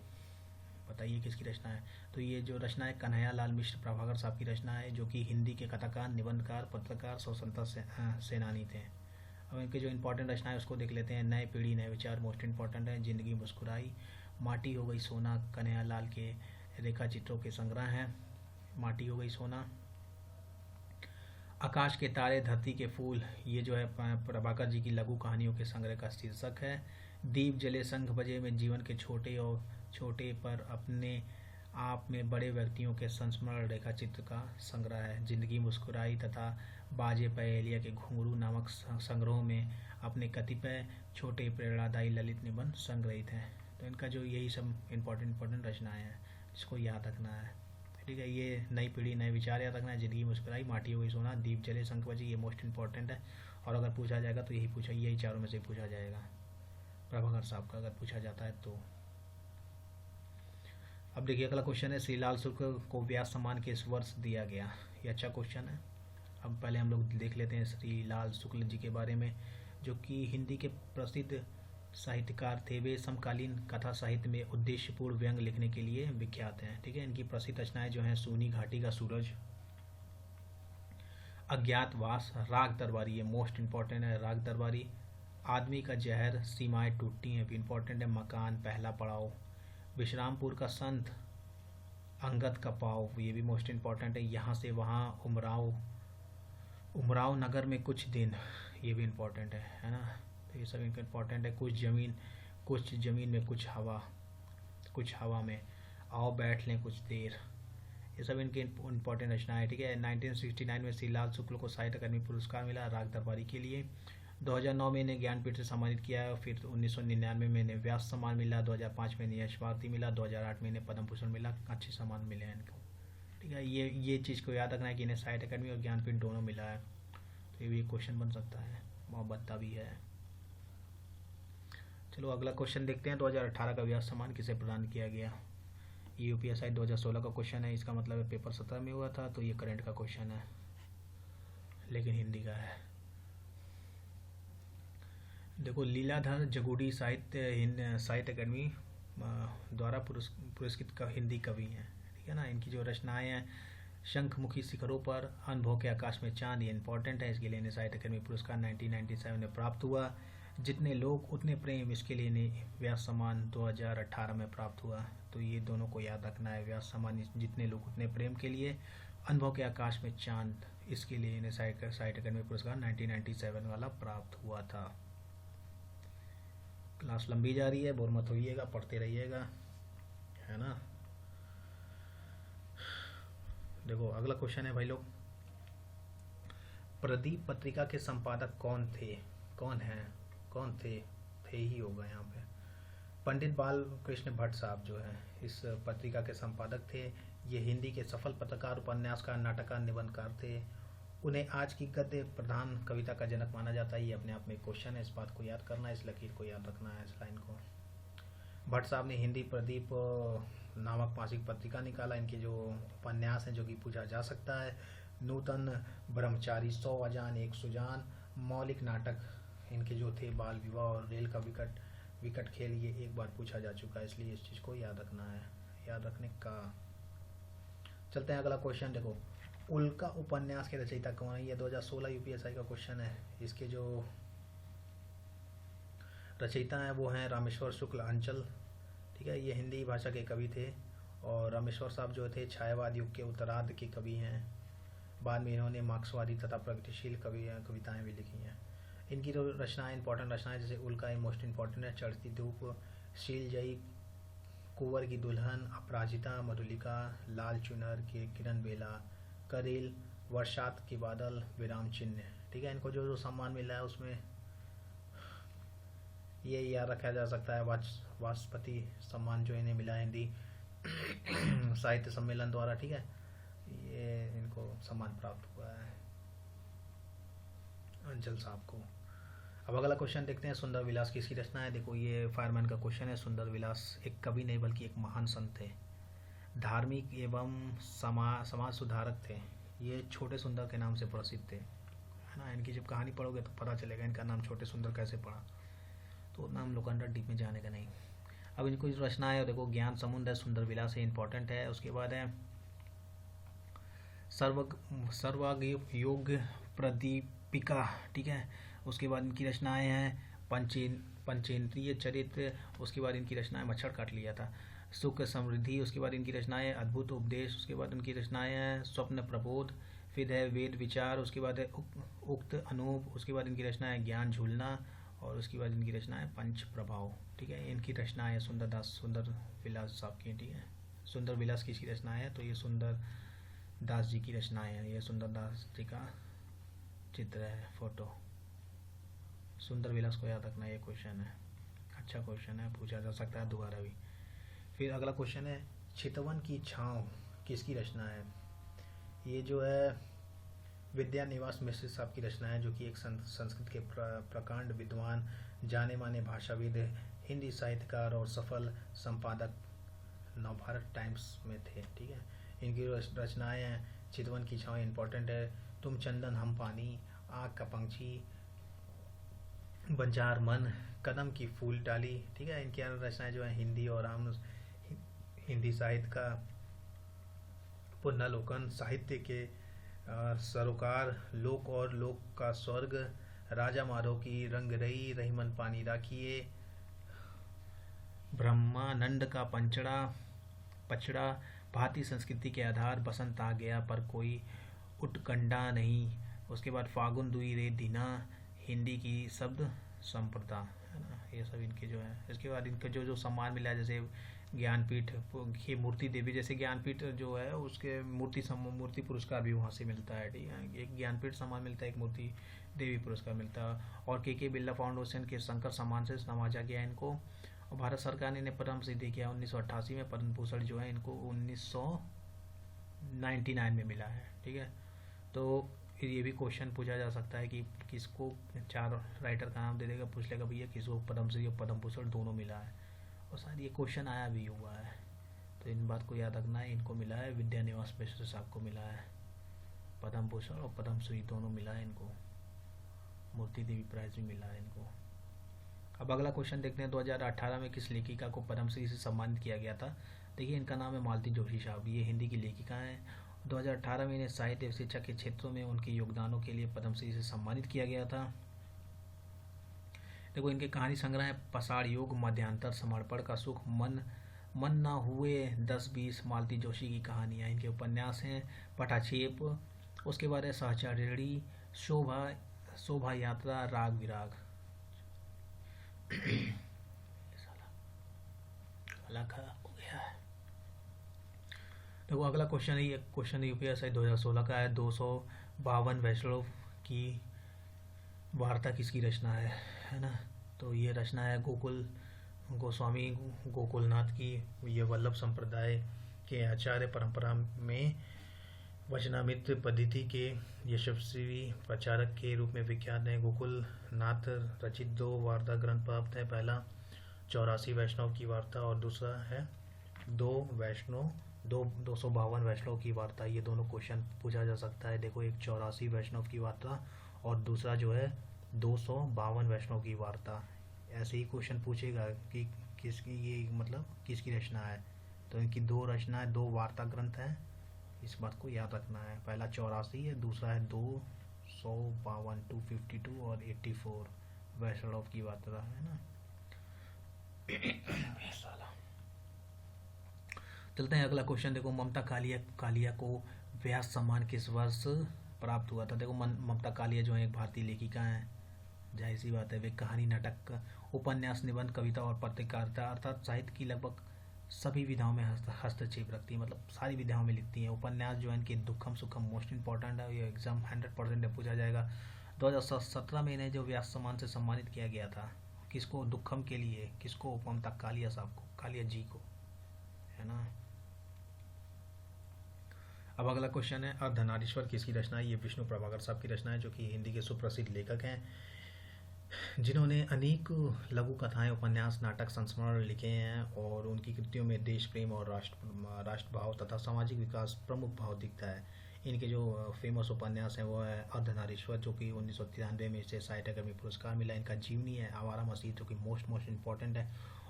बताइए किसकी रचना है। तो ये जो रचना है कन्हैया लाल मिश्र प्रभाकर साहब की रचना है, जो कि हिंदी के कथाकार, निबंधकार, पत्रकार, स्वतंत्रता सेनानी थे। अब इनके जो इंपॉर्टेंट रचना है उसको देख लेते हैं। नए पीढ़ी नए विचार मोस्ट इंपॉर्टेंट है, जिंदगी मुस्कुराई, माटी हो गई सोना, कन्हैया लाल के रेखा चित्रों के संग्रह हैं, माटी हो गई सोना। आकाश के तारे धरती के फूल, ये जो है प्रभाकर जी की लघु कहानियों के संग्रह का शीर्षक है। दीप जले शंख बजे में जीवन के छोटे पर अपने आप में बड़े व्यक्तियों के संस्मरण रेखा चित्र का संग्रह है। जिंदगी मुस्कुराई तथा बाजे पहेलिया के घुंघरू नामक संग्रहों में अपने कतिपय छोटे प्रेरणादायी ललित निबंध संग्रहित हैं। तो इनका जो यही सब इम्पोर्टेंट रचनाएं हैं जिसको याद रखना है, ठीक है। ये नई पीढ़ी नए विचार याद रखना है, जिंदगी मुस्कुराई, माटी हो गई सोना, दीप जले शंख बजे, ये मोस्ट इंपॉर्टेंट है। और अगर पूछा जाएगा तो यही चारों में से पूछा जाएगा प्रभाकर साहब का, अगर पूछा जाता है तो। अब देखिए अगला क्वेश्चन है, श्रीलाल शुक्ल को व्यास सम्मान किस वर्ष दिया गया, ये अच्छा क्वेश्चन है। अब पहले हम लोग देख लेते हैं श्रीलाल शुक्ल जी के बारे में, जो कि हिंदी के प्रसिद्ध साहित्यकार थे। वे समकालीन कथा साहित्य में उद्देश्यपूर्ण व्यंग लिखने के लिए विख्यात हैं, ठीक है। इनकी प्रसिद्ध रचनाएं जो हैं, सूनी घाटी का सूरज, अज्ञातवास, राग दरबारी, ये मोस्ट इंपॉर्टेंट है, राग दरबारी, आदमी का जहर, सीमाएं टूटती हैं, इंपॉर्टेंट है, मकान, पहला पड़ाव, विश्रामपुर का संत, अंगद का पाव, ये भी मोस्ट इंपॉर्टेंट है, यहाँ से वहाँ, उमराव नगर में कुछ दिन, ये भी इम्पोर्टेंट है ना। तो ये सब इनका इम्पोर्टेंट है। कुछ ज़मीन में कुछ हवा में, आओ बैठ लें कुछ देर, ये सब इनके इम्पोर्टेंट रचना है, ठीक है। 1969 में श्रीलाल शुक्ल को साहित्य अकादमी पुरस्कार मिला राग दरबारी के लिए। 2009 में इन्हें ज्ञानपीठ से सम्मानित किया है। फिर 1999 में इन्हें व्यास सम्मान मिला, 2005 में इन्हें यश भारती मिला, 2008 में इन्हें पद्म भूषण मिला, अच्छे सम्मान मिले हैं इनको, ठीक है। ये चीज़ को याद रखना है कि इन्हें साहित्य अकादमी और ज्ञानपीठ दोनों मिला है, तो ये भी एक क्वेश्चन बन सकता है, मोहब्बत भी है। चलो अगला क्वेश्चन देखते हैं, 2018 का व्यास सम्मान किसे प्रदान किया गया। ये यूपीएससी 2016 का क्वेश्चन है, इसका मतलब है पेपर 17 में हुआ था, तो ये करंट का क्वेश्चन है लेकिन हिंदी का है। देखो, लीलाधर जगूड़ी साहित्य अकादमी द्वारा पुरस्कृत हिंदी कवि हैं, ठीक है ना। इनकी जो रचनाएं हैं, शंखमुखी शिखरों पर, अनुभव के आकाश में चांद, ये इंपॉर्टेंट है, इसके लिए इन्हें साहित्य अकादमी पुरस्कार 1997 में प्राप्त हुआ। जितने लोग उतने प्रेम, इसके लिए इन्हें व्यास सम्मान 2018 में प्राप्त हुआ। तो ये दोनों को याद रखना है, व्यास सम्मान जितने लोग उतने प्रेम के लिए, अनुभव के आकाश में चांद, इसके लिए इन्हें साहित्य अकादमी पुरस्कार 1997 वाला प्राप्त हुआ था। क्लास लंबी जा रही है, बोर मत होइएगा, पढ़ते रहिएगा, है ना। देखो अगला क्वेश्चन है भाई लोग, प्रदीप पत्रिका के संपादक कौन थे? कौन थे ही होगा यहाँ पे। पंडित बाल कृष्ण भट्ट साहब जो है इस पत्रिका के संपादक थे। ये हिंदी के सफल पत्रकार, उपन्यासकार, नाटककार, निबंधकार थे। उन्हें आज की गद्य प्रधान कविता का जनक माना जाता है। ये अपने आप में एक क्वेश्चन है, इस बात को याद करना है, इस लकीर को याद रखना है, इस लाइन को। भट्ट साहब ने हिंदी प्रदीप नामक मासिक पत्रिका निकाला। इनके जो उपन्यास हैं जो कि पूछा जा सकता है, नूतन ब्रह्मचारी, 100 अजान एक सुजान, मौलिक नाटक इनके जो थे, बाल विवाह और रेल का विकट खेल, ये एक बार पूछा जा चुका है, इसलिए इस चीज़ को याद रखना है, याद रखने का। चलते हैं अगला क्वेश्चन। देखो, उल्का उपन्यास के रचयिता कौन है? ये 2016 यूपीएसआई का क्वेश्चन है। इसके जो रचयिता हैं वो हैं रामेश्वर शुक्ल अंचल, ठीक है। ये हिंदी भाषा के कवि थे और रामेश्वर साहब जो थे छायावाद युग के उत्तरार्ध के कवि हैं। बाद में इन्होंने मार्क्सवादी तथा प्रगतिशील कविताएं भी लिखी हैं। इनकी जो रचनाएं, इंपॉर्टेंट रचनाएं, जैसे उल्का मोस्ट इंपॉर्टेंट है, चढ़ती धूप, शीलजयी, कुंवर की दुल्हन, अपराजिता, मधुलिका, लाल चुनर के किरण बेला, करेल, वर्षात के बादल, विराम चिन्ह, ठीक है। इनको जो सम्मान मिला है उसमें ये याद रखा जा सकता है, वाचस्पति सम्मान जो इन्हें मिला है हिंदी साहित्य सम्मेलन द्वारा, ठीक है। ये इनको सम्मान प्राप्त हुआ है अंचल साहब को। अब अगला क्वेश्चन देखते हैं, सुंदर विलास किसकी रचना है? देखो, ये फायरमैन का क्वेश्चन है। सुंदर विलास एक कवि नहीं बल्कि एक महान संत थे, धार्मिक एवं समाज सुधारक थे। ये छोटे सुंदर के नाम से प्रसिद्ध थे, है ना। इनकी जब कहानी पढ़ोगे तो पता चलेगा इनका नाम छोटे सुंदर कैसे पड़ा, तो उतना हम लोग अंडर डीप में जाने का नहीं। अब इनको जो रचना है, देखो, ज्ञान समुद्र है, सुंदर विलास है, इंपॉर्टेंट है। उसके बाद है सर्वयोग प्रदीपिका, ठीक है। उसके बाद इनकी रचनाएं हैं पंचेंद्रिय चरित्र। उसके बाद इनकी रचनाएं मच्छर काट लिया था, सुख समृद्धि। उसके बाद इनकी रचनाएं अद्भुत उपदेश। उसके बाद उनकी रचनाएं हैं स्वप्न प्रबोध। फिर है वेद विचार। उसके बाद है उक्त अनूप। उसके बाद इनकी रचनाएं ज्ञान झूलना। और उसके बाद इनकी रचनाएं पंच प्रभाव, ठीक है। इनकी रचनाएं सुंदर विलास साहब की, ठीक है। सुंदर विलास किसकी रचनाएं है? तो ये सुंदर दास जी की रचनाएं हैं। ये सुंदर दास जी का चित्र है, फोटो। सुंदर विलास को याद रखना, ये क्वेश्चन है, अच्छा क्वेश्चन है, पूछा जा सकता है दोबारा भी। फिर अगला क्वेश्चन है, चितवन की छाँव किसकी रचना है? ये जो है विद्यानिवास मिश्र साहब की रचना है, जो कि एक संस्कृत के प्रकांड विद्वान, जाने माने भाषाविद, हिंदी साहित्यकार और सफल संपादक नवभारत टाइम्स में थे, ठीक है। इनकी रचनाएं हैं चितवन की छाँव, इंपॉर्टेंट है, तुम चंदन हम पानी, आग का पंछी, बंजार मन, कदम की फूल डाली, ठीक है। इनकी रचनाएं जो है हिंदी और आम हिंदी साहित्य का पुनर्लोकन, साहित्य के सरोकार, लोक और लोक का स्वर्ग, राजा माधव की रंग रही, रहीमन पानी राखिए, ब्रह्मानंद का पचड़ा, भारतीय संस्कृति के आधार, बसंत आ गया पर कोई उत्कंठा नहीं। उसके बाद फागुन दुई रे दीना, हिंदी की शब्द संप्रदा, है ना। ये सब इनके जो है। इसके बाद इनके जो सम्मान मिला है, जैसे ज्ञानपीठ की मूर्ति देवी, जैसे ज्ञानपीठ जो है उसके मूर्ति पुरस्कार भी वहाँ से मिलता है, ठीक है। एक ज्ञानपीठ सम्मान मिलता है, एक मूर्ति देवी पुरस्कार मिलता है। और के बिरला फाउंडेशन के शंकर सम्मान से नवाजा गया इनको। और भारत सरकार ने इन्हें पद्म श्री दी किया 1988 में। पद्म भूषण जो है इनको 1999 में मिला है, ठीक है। तो फिर ये भी क्वेश्चन पूछा जा सकता है कि किसको, 4 राइटर का नाम दे देगा, पूछ लेगा भैया किसको पद्मश्री और पद्म भूषण दोनों मिला है, और शायद ये क्वेश्चन आया भी हुआ है। तो इन बात को याद रखना है। इनको मिला है, विद्यानिवास मिश्र साहब को मिला है पद्म भूषण और पद्मश्री दोनों मिला है इनको। मूर्ति देवी प्राइज भी मिला है इनको। अब अगला क्वेश्चन देखते हैं, 2018 में किस लेखिका को पद्मश्री से सम्मानित किया गया था। देखिए इनका नाम है मालती जोशी साहब, ये हिंदी की लेखिका हैं। 2018 में इन्हें साहित्य एवं शिक्षा के क्षेत्रों में उनके योगदानों के लिए पद्मश्री से सम्मानित किया गया था। देखो इनके कहानी संग्रह है पसाड़ योग, मध्यांतर, समर्पण का सुख, मन ना हुए 10-20, मालती जोशी की कहानियाँ। इनके उपन्यास हैं पटाक्षेप, उसके बाद है सहचर्यणी, शोभा यात्रा, राग विराग। अलग हो गया है। देखो अगला क्वेश्चन है, ये क्वेश्चन यूपीएससी 2016 का है। 252 वैष्णव की वार्ता किसकी रचना है ना। तो ये रचना है गोस्वामी गोकुलनाथ की। ये वल्लभ संप्रदाय के आचार्य परंपरा में वचनामृत पद्धति के यशस्वी प्रचारक के रूप में विख्यात हैं। गोकुलनाथ रचित 2 वार्ता ग्रंथ प्राप्त है। पहला 84 वैष्णव की वार्ता और दूसरा है 252 वैष्णव की वार्ता। ये दोनों क्वेश्चन पूछा जा सकता है। देखो एक 84 वैष्णव की वार्ता और दूसरा जो है 252 वैष्णव की वार्ता। ऐसे ही क्वेश्चन पूछेगा कि किसकी ये मतलब किसकी रचना है। तो इनकी 2 रचनाएं, 2 वार्ता ग्रंथ हैं, इस बात को याद रखना है। पहला 84 है, दूसरा है 252 252 और 84 वैष्णव की वार्ता है ना। चलते हैं अगला क्वेश्चन। देखो ममता कालिया को व्यास सम्मान किस वर्ष प्राप्त हुआ था। देखो ममता कालिया जो है एक भारतीय लेखिका हैं, जाहिर सी बात है वे कहानी, नाटक, उपन्यास, निबंध, कविता और पत्रकारिता अर्थात साहित्य की लगभग सभी विधाओं में हस्तक्षेप रखती है, मतलब सारी विधाओं में लिखती हैं। उपन्यास जो है इनके दुखम सुखम मोस्ट इंपॉर्टेंट है, ये एग्जाम 100% पूछा जाएगा। 2017 में इन्हें जो व्यास सम्मान से सम्मानित किया गया था, किसको, दुखम के लिए, किसको, ममता कालिया साहब को, कालिया जी को, है ना। अब अगला क्वेश्चन है अर्धनारीश्वर किसकी रचना है। ये विष्णु प्रभाकर साहब की रचना है, जो कि हिंदी के सुप्रसिद्ध लेखक हैं, जिन्होंने अनेक लघु कथाएं, उपन्यास, नाटक, संस्मरण लिखे हैं और उनकी कृतियों में देश प्रेम और राष्ट्र भाव तथा सामाजिक विकास प्रमुख भाव दिखता है। इनके जो फेमस उपन्यास हैं वो है अर्धनारीश्वर, जो कि 1993 में इसे साहित्य अकादमी पुरस्कार मिला। इनका जीवनी है आवारा मसीह, जो कि मोस्ट इंपॉर्टेंट है,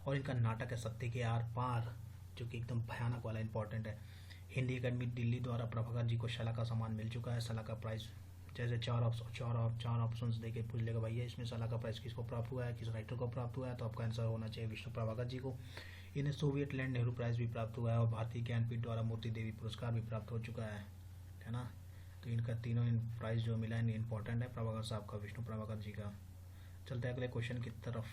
और इनका नाटक है सत्य के आर पार, जो कि एकदम भयानक वाला इंपॉर्टेंट है। हिंदी अकादमी दिल्ली द्वारा प्रभाकर जी को शला का सम्मान मिल चुका है। शला का प्राइज जैसे 4 ऑप्शंस देके पूछ लेगा भैया इसमें शला का प्राइज किसको प्राप्त हुआ है, किस राइटर को प्राप्त हुआ है, तो आपका आंसर होना चाहिए विष्णु प्रभाकर जी को। इन्हें सोवियत लैंड नेहरू प्राइज भी प्राप्त हुआ है और भारतीय ज्ञानपीठ द्वारा मूर्ति देवी पुरस्कार भी प्राप्त हो चुका है ना। तो इनका तीनों प्राइज जो मिला है इंपॉर्टेंट है प्रभाकर साहब का, विष्णु प्रभाकर जी का। चलते हैं अगले क्वेश्चन की तरफ।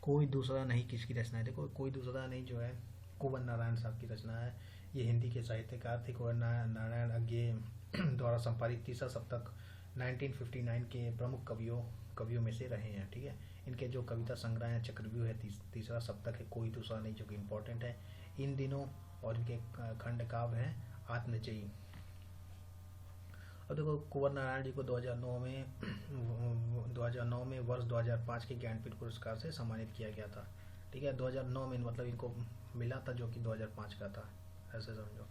कोई दूसरा नहीं किसकी रचना है। देखो कोई दूसरा नहीं जो है कुंवर नारायण साहब की रचना है। ये हिंदी के साहित्यकार थे। कुंवर नारायण अज्ञे द्वारा संपादित तीसरा सप्तक 1959 के प्रमुख कवियों में से रहे हैं। ठीक है, इनके जो कविता संग्रह है चक्रव्यूह है, तीसरा सप्तक है कोई दूसरा नहीं, जो कि इम्पोर्टेंट है इन दिनों, और इनके खंड काव्य हैं आत्मजयी। और देखो कुंवर नारायण जी को 2009 में वर्ष 2005 के ज्ञानपीठ पुरस्कार से सम्मानित किया गया था। ठीक है, 2009 में मतलब इनको मिला था, जो कि 2005 का था, ऐसे समझो।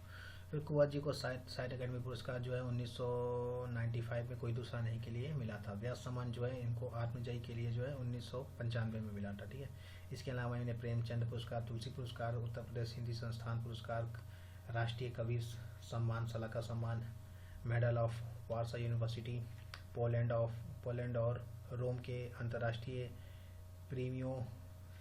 फिर कुंवर जी को साहित्य अकादमी पुरस्कार जो है 1995 में कोई दूसरा नहीं के लिए मिला था। व्यास सम्मान जो है इनको आत्मजयी के लिए जो है 1995 में मिला था। ठीक है, इसके अलावा इन्हें प्रेमचंद पुरस्कार, तुलसी पुरस्कार, उत्तर प्रदेश हिंदी संस्थान पुरस्कार, राष्ट्रीय कवि सम्मान, शलाका सम्मान, medal of Warsaw university, Poland और रोम के अंतर्राष्ट्रीय प्रीमियो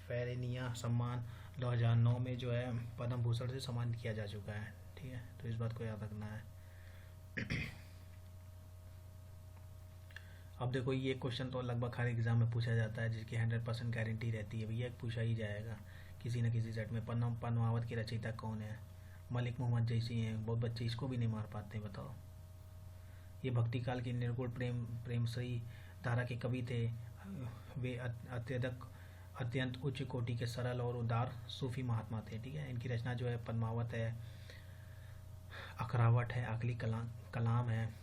फेरेनिया सम्मान 2009 में जो है पद्म भूषण से सम्मानित किया जा चुका है। ठीक है, तो इस बात को याद रखना है। अब देखो ये क्वेश्चन तो लगभग हर एग्जाम में पूछा जाता है, जिसकी 100% गारंटी रहती है, भैया पूछा ही जाएगा किसी न किसी सेट में। पद्मावत के रचयिता कौन है। मलिक मोहम्मद जैसी हैं, बहुत बच्चे इसको भी नहीं मार पाते, बताओ। ये भक्ति काल की निर्गुण प्रेमश्री धारा के कवि थे। वे अत्यंत उच्च कोटि के सरल और उदार सूफी महात्मा थे। ठीक है, इनकी रचना जो है पद्मावत है, अखरावट है, आखिरी कलाम है,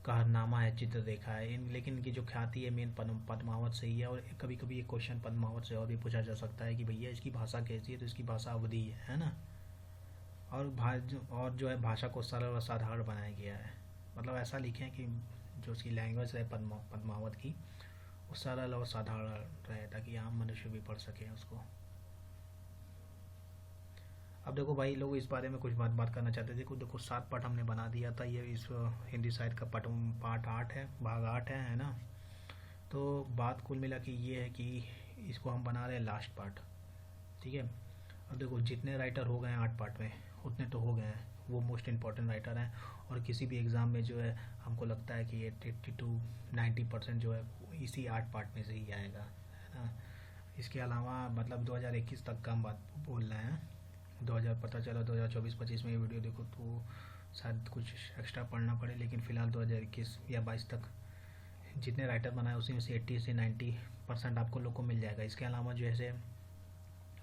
कहरनामा है, चित्ररेखा है। लेकिन इनकी जो ख्याति है मेन पद्मावत से ही है। और कभी कभी ये क्वेश्चन पद्मावत से और भी पूछा जा सकता है कि भैया इसकी भाषा कैसी है, तो इसकी भाषा अवधी है ना। और जो है भाषा को सरल और साधारण बनाया गया है, मतलब ऐसा लिखें कि जो उसकी लैंग्वेज है पद्मावत की वो सरल और साधारण रहे ताकि आम मनुष्य भी पढ़ सके उसको। अब देखो भाई लोग इस बारे में कुछ बात करना चाहते थे। देखो 7 पार्ट हमने बना दिया था। ये इस हिंदी साहित्य का पार्ट 8 है, भाग 8 है ना। तो बात कुल मिला कि ये है कि इसको हम बना रहे हैं लास्ट पार्ट, ठीक है। अब देखो जितने राइटर हो गए हैं 8 पार्ट में उतने तो हो गए हैं, वो मोस्ट इम्पॉर्टेंट राइटर हैं। और किसी भी एग्ज़ाम में जो है हमको लगता है कि 80 to 90% जो है इसी 8 पार्ट में से ही आएगा, है ना। इसके अलावा मतलब 2021 तक का हम बात बोल रहे हैं। 2000 पता चला 2024-25 में ये वीडियो देखो तो शायद कुछ एक्स्ट्रा पढ़ना पड़े, लेकिन फ़िलहाल 2021 या 22 तक जितने राइटर बनाए उसी में से 80 से 90% आपको लोग को मिल जाएगा। इसके अलावा जो है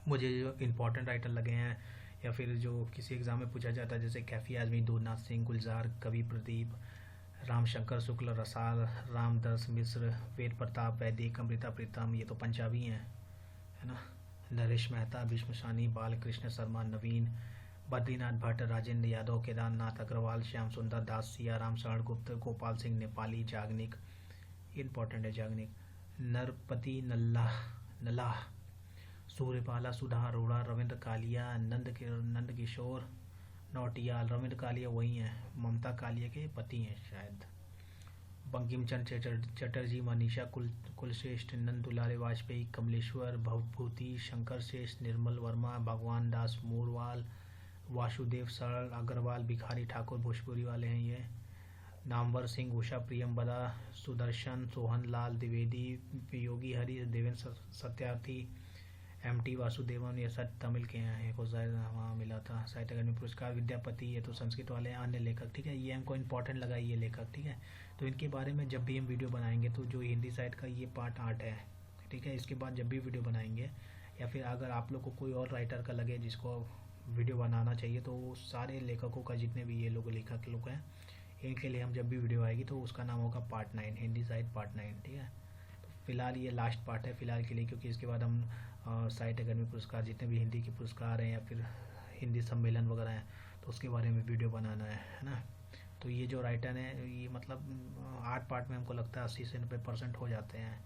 मुझे जो इम्पोर्टेंट राइटर लगे हैं या फिर जो किसी एग्ज़ाम में पूछा जाता है, जैसे कैफ़ी आज़मी, दूरनाथ सिंह, गुलजार, कवि प्रदीप, रामशंकर शुक्ल, रसाल, रामदास मिश्र, वेद प्रताप वैदिक, अमृता प्रीतम, ये तो पंजाबी हैं, है ना। नरेश मेहता, भीष्म सानी, बालकृष्ण शर्मा, नवीन, बद्रीनाथ भट्ट, राजेंद्र यादव, केदारनाथ अग्रवाल, श्याम सुंदर दास, सियाराम शरण गुप्त, गोपाल सिंह नेपाली, जागनिक, इम्पोर्टेंट है जागनिक, नरपति नल्लाह, सूर्यपाला, सुधा अरोड़ा, रविंद्र कालिया, नंद किशोर नौटियाल। रविंद्र कालिया वही हैं, ममता कालिया के पति हैं शायद। बंकिम चंद्र चटर्जी, मनीषा कुलश्रेष्ठ, नंद दुलारे वाजपेयी, कमलेश्वर भवभूति, शंकर श्रेष्ठ, निर्मल वर्मा, भगवान दास मोरवाल, वासुदेव सरल अग्रवाल, भिखारी ठाकुर भोजपुरी वाले हैं ये, नामवर सिंह, उषा प्रियम्बदा, सुदर्शन, सोहन लाल द्विवेदी, योगी हरि, देवेंद्र सत्यार्थी, MT वासुदेवन, ये सब तमिल के हैं। एक वहाँ मिला था साहित्य अकादमी पुरस्कार। विद्यापति, ये तो संस्कृत वाले अन्य लेखक, ठीक है। ये हमको इम्पोर्टेंट लगा ये लेखक, ठीक है। तो इनके बारे में जब भी हम वीडियो बनाएंगे तो जो हिंदी साहित्य का ये पार्ट 8 है, ठीक है। इसके बाद जब भी वीडियो बनाएंगे या फिर अगर आप लोग को कोई और राइटर का लगे जिसको वीडियो बनाना चाहिए, तो वो सारे लेखकों का जितने भी ये लोग लेखक लोग हैं इनके लिए हम जब भी वीडियो आएगी तो उसका नाम होगा पार्ट 9, हिंदी साहित्य पार्ट 9, ठीक है। तो फिलहाल ये लास्ट पार्ट है फिलहाल के लिए, क्योंकि इसके बाद हम साहित्य अकादमी पुरस्कार जितने भी हिंदी के पुरस्कार हैं या फिर हिंदी सम्मेलन वगैरह हैं तो उसके बारे में वीडियो बनाना है ना। तो ये जो राइटर है ये मतलब 8 पार्ट में हमको लगता है 80 से 90% हो जाते हैं।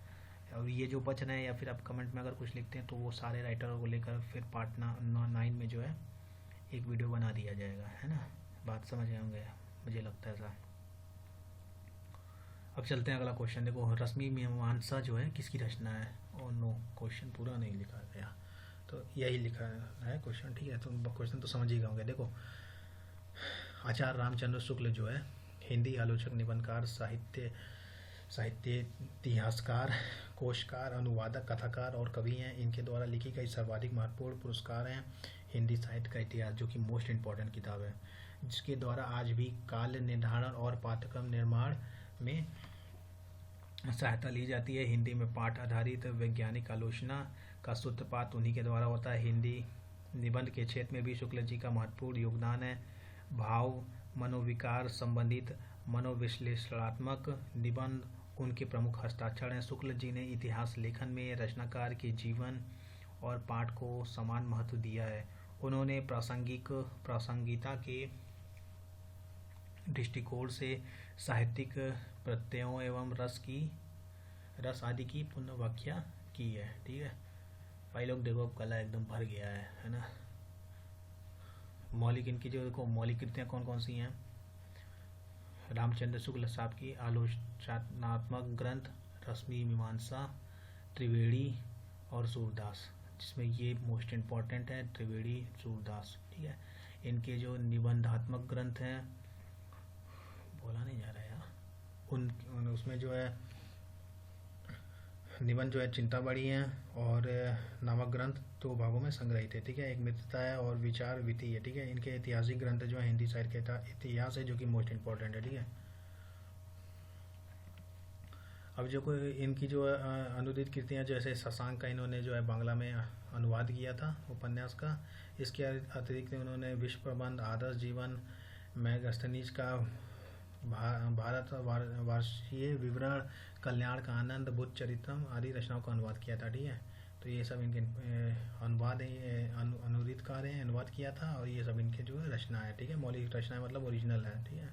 और ये जो बच रहे हैं या फिर आप कमेंट में अगर कुछ लिखते हैं तो वो सारे राइटरों को लेकर फिर पार्ट 9 में जो है एक वीडियो बना दिया जाएगा, है ना। बात समझ गए होंगे, मुझे लगता है ऐसा। अब चलते हैं अगला क्वेश्चन। देखो रश्मि मीमांसा जो है किसकी रचना है। और नो, क्वेश्चन पूरा नहीं लिखा गया, तो यही लिखा है क्वेश्चन, ठीक है। तो क्वेश्चन तो समझ ही गए होंगे। देखो आचार्य रामचंद्र शुक्ल जो है हिंदी आलोचक, निबंधकार, साहित्य इतिहासकार, कोशकार, अनुवादक, कथाकार और कवि हैं। इनके द्वारा लिखी गई सर्वाधिक महत्वपूर्ण पुरस्कार हैं हिंदी साहित्य का इतिहास, जो कि मोस्ट इम्पॉर्टेंट किताब है, जिसके द्वारा आज भी काल निर्धारण और पाठ्यक्रम निर्माण में सहायता ली जाती है। हिंदी में पाठ आधारित वैज्ञानिक आलोचना का सूत्रपात उन्हीं के द्वारा होता है। हिंदी निबंध के क्षेत्र में भी शुक्ल जी का महत्वपूर्ण योगदान है। भाव मनोविकार संबंधित मनोविश्लेषणात्मक निबंध उनके प्रमुख हस्ताक्षर हैं। शुक्ल जी ने इतिहास लेखन में रचनाकार के जीवन और पाठ को समान महत्व दिया है। उन्होंने प्रासंगिकता के दृष्टिकोण से साहित्यिक प्रत्ययों एवं रस आदि की पुनर्व्याख्या की है, ठीक है। भाई लोग देखो कला एकदम भर गया है ना। मौलिक इनकी जो देखो मौलिक कृतियाँ कौन कौन सी हैं। रामचंद्र शुक्ल साहब की आलोचनात्मक ग्रंथ रश्मि मीमांसा, त्रिवेणी और सूरदास, जिसमें ये मोस्ट इम्पॉर्टेंट है त्रिवेणी सूरदास, ठीक है। इनके जो निबंधात्मक ग्रंथ हैं, बोला नहीं जा रहा है यार, उन उसमें जो है निबंध जो है चिंतामणि है और नामक ग्रंथ 2 भागों में संग्रहित है, ठीक है। एक मित्रता है और विचार विधि है, ठीक है। इनके ऐतिहासिक ग्रंथ जो है हिंदी साहित्य का इतिहास है, जो कि मोस्ट इम्पोर्टेंट है, ठीक है। अब जो कोई इनकी जो अनुदित कृतियाँ, जैसे शशांक का इन्होंने जो है बांग्ला में अनुवाद किया था उपन्यास का। इसके अतिरिक्त उन्होंने विश्व प्रबंध, आदर्श जीवन, मैगस्थनीज का भारत वार्षीय विवरण, कल्याण का आनंद, बुद्ध चरित्रम आदि रचनाओं का अनुवाद किया था, ठीक है। तो ये सब इनके अनुवाद अनुदितकार हैं, अनुवाद किया था और ये सब इनके जो है रचना है, ठीक है। मौलिक रचना मतलब ओरिजिनल है, ठीक है।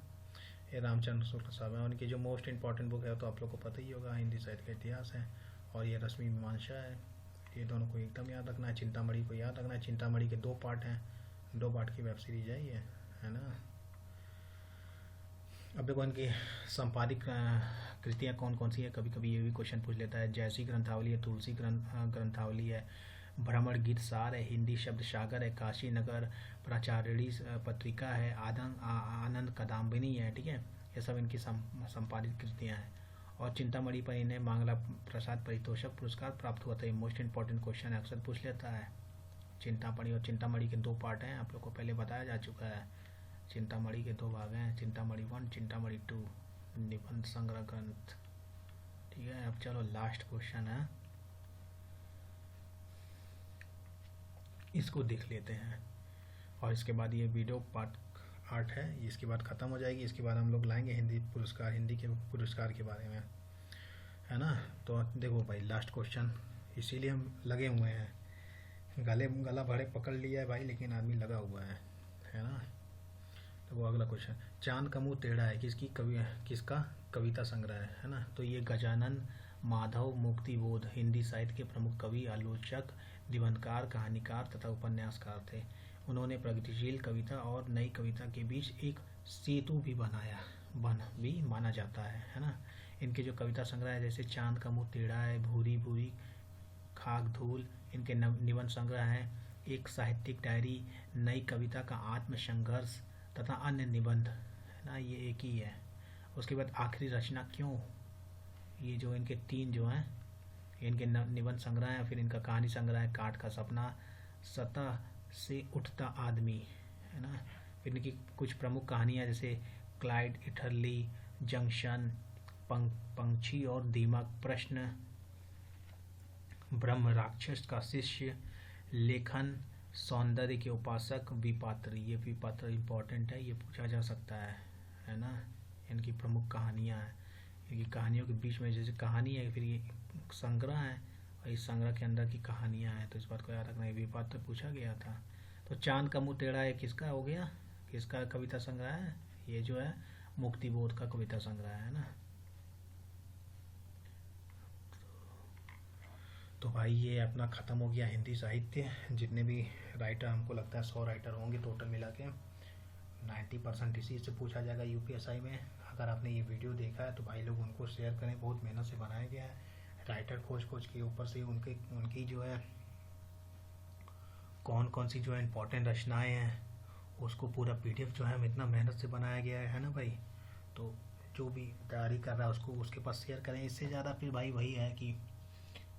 ये रामचंद्र शुक्ल साहब हैं। उनकी जो मोस्ट इंपॉर्टेंट बुक है तो आप लोग को पता ही होगा, हिंदी साहित्य का इतिहास है, और ये रश्मि मीमांसा है। ये दोनों को एकदम याद रखना है। चिंतामणि को याद रखना है। चिंतामणि के 2 पार्ट हैं, 2 पार्ट की वेब सीरीज है ये, है ना। अब देखो इनकी संपादित कृतियाँ कौन कौन सी है, कभी कभी ये भी क्वेश्चन पूछ लेता है। जैसी ग्रंथावली है, तुलसी ग्रंथावली है, भ्रमण गीत सार है, हिंदी शब्द सागर है, काशी नगर प्राचार्यणी पत्रिका है, आनंद कदम्बिनी है, ठीक है। ये सब इनकी संपादित कृतियाँ हैं। और चिंतामणि पर इन्हें मांगला प्रसाद पारितोषिक पुरस्कार प्राप्त हुआ था। ये मोस्ट इंपॉर्टेंट क्वेश्चन अक्सर पूछ लेता है। चिंतामणि, और चिंतामणि के 2 पार्ट हैं, आप लोग को पहले बताया जा चुका है। चिंतामणि के 2 भाग हैं, चिंतामणि 1, चिंतामणि 2, निबंध संग्रह ग्रंथ, ठीक है। अब चलो लास्ट क्वेश्चन है, इसको देख लेते हैं, और इसके बाद ये वीडियो पार्ट 8 है, इसके बाद ख़त्म हो जाएगी। इसके बाद हम लोग लाएंगे हिंदी पुरस्कार, हिंदी के पुरस्कार के बारे में, है ना। तो देखो भाई लास्ट क्वेश्चन, इसीलिए हम लगे हुए हैं, गला भरे पकड़ लिया है भाई, लेकिन आदमी लगा हुआ है ना। तो वो अगला क्वेश्चन, चांद का मुंह टेढ़ा है किसका कविता संग्रह है ना। तो ये गजानन माधव मुक्तिबोध हिंदी साहित्य के प्रमुख कवि, आलोचक, निबंधकार, कहानीकार तथा उपन्यासकार थे। उन्होंने प्रगतिशील कविता और नई कविता के बीच एक सेतु भी भी माना जाता है ना। इनके जो कविता संग्रह है, जैसे चांद का मुंह टेढ़ा है, भूरी भूरी खाक धूल, इनके निबंध संग्रह हैं, एक साहित्यिक डायरी, नई कविता का आत्मसंघर्ष तथा अन्य निबंध, है ना, ये एक ही है। उसके बाद आखिरी रचना क्यों, ये जो इनके 3 जो हैं, इनके निबंध संग्रह है। फिर इनका कहानी संग्रह है, काट का सपना, सतह से उठता आदमी, है ना। फिर इनकी कुछ प्रमुख कहानियाँ, जैसे क्लाइड इटरली जंक्शन, पंछी और दीमक, प्रश्न, ब्रह्म राक्षस का शिष्य, लेखन, सौंदर्य के उपासक, विपात्र, ये विपात्र इम्पोर्टेंट है, ये पूछा जा सकता है ना। इनकी प्रमुख कहानियाँ हैं, इनकी कहानियों के बीच में जैसे कहानी है, फिर ये संग्रह है, और इस संग्रह के अंदर की कहानियाँ हैं, तो इस बात को याद रखना है। विपात्र पूछा गया था। तो चांद का मुंह टेढ़ा है किसका हो गया, किसका कविता संग्रह है, ये जो है मुक्तिबोध का कविता संग्रह है ना। तो भाई ये अपना ख़त्म हो गया हिंदी साहित्य। जितने भी राइटर, हमको लगता है 100 राइटर होंगे टोटल मिला के, 90% इसी से पूछा जाएगा यूपीएसआई में। अगर आपने ये वीडियो देखा है तो भाई लोग उनको शेयर करें, बहुत मेहनत से बनाया गया है, राइटर खोज के ऊपर से उनकी जो है कौन कौन सी जो है इम्पोर्टेंट रचनाएँ हैं, उसको पूरा PDF जो है हम इतना मेहनत से बनाया गया है ना भाई। तो जो भी तैयारी कर रहा है उसको उसके पास शेयर करें। इससे ज़्यादा फिर भाई वही है कि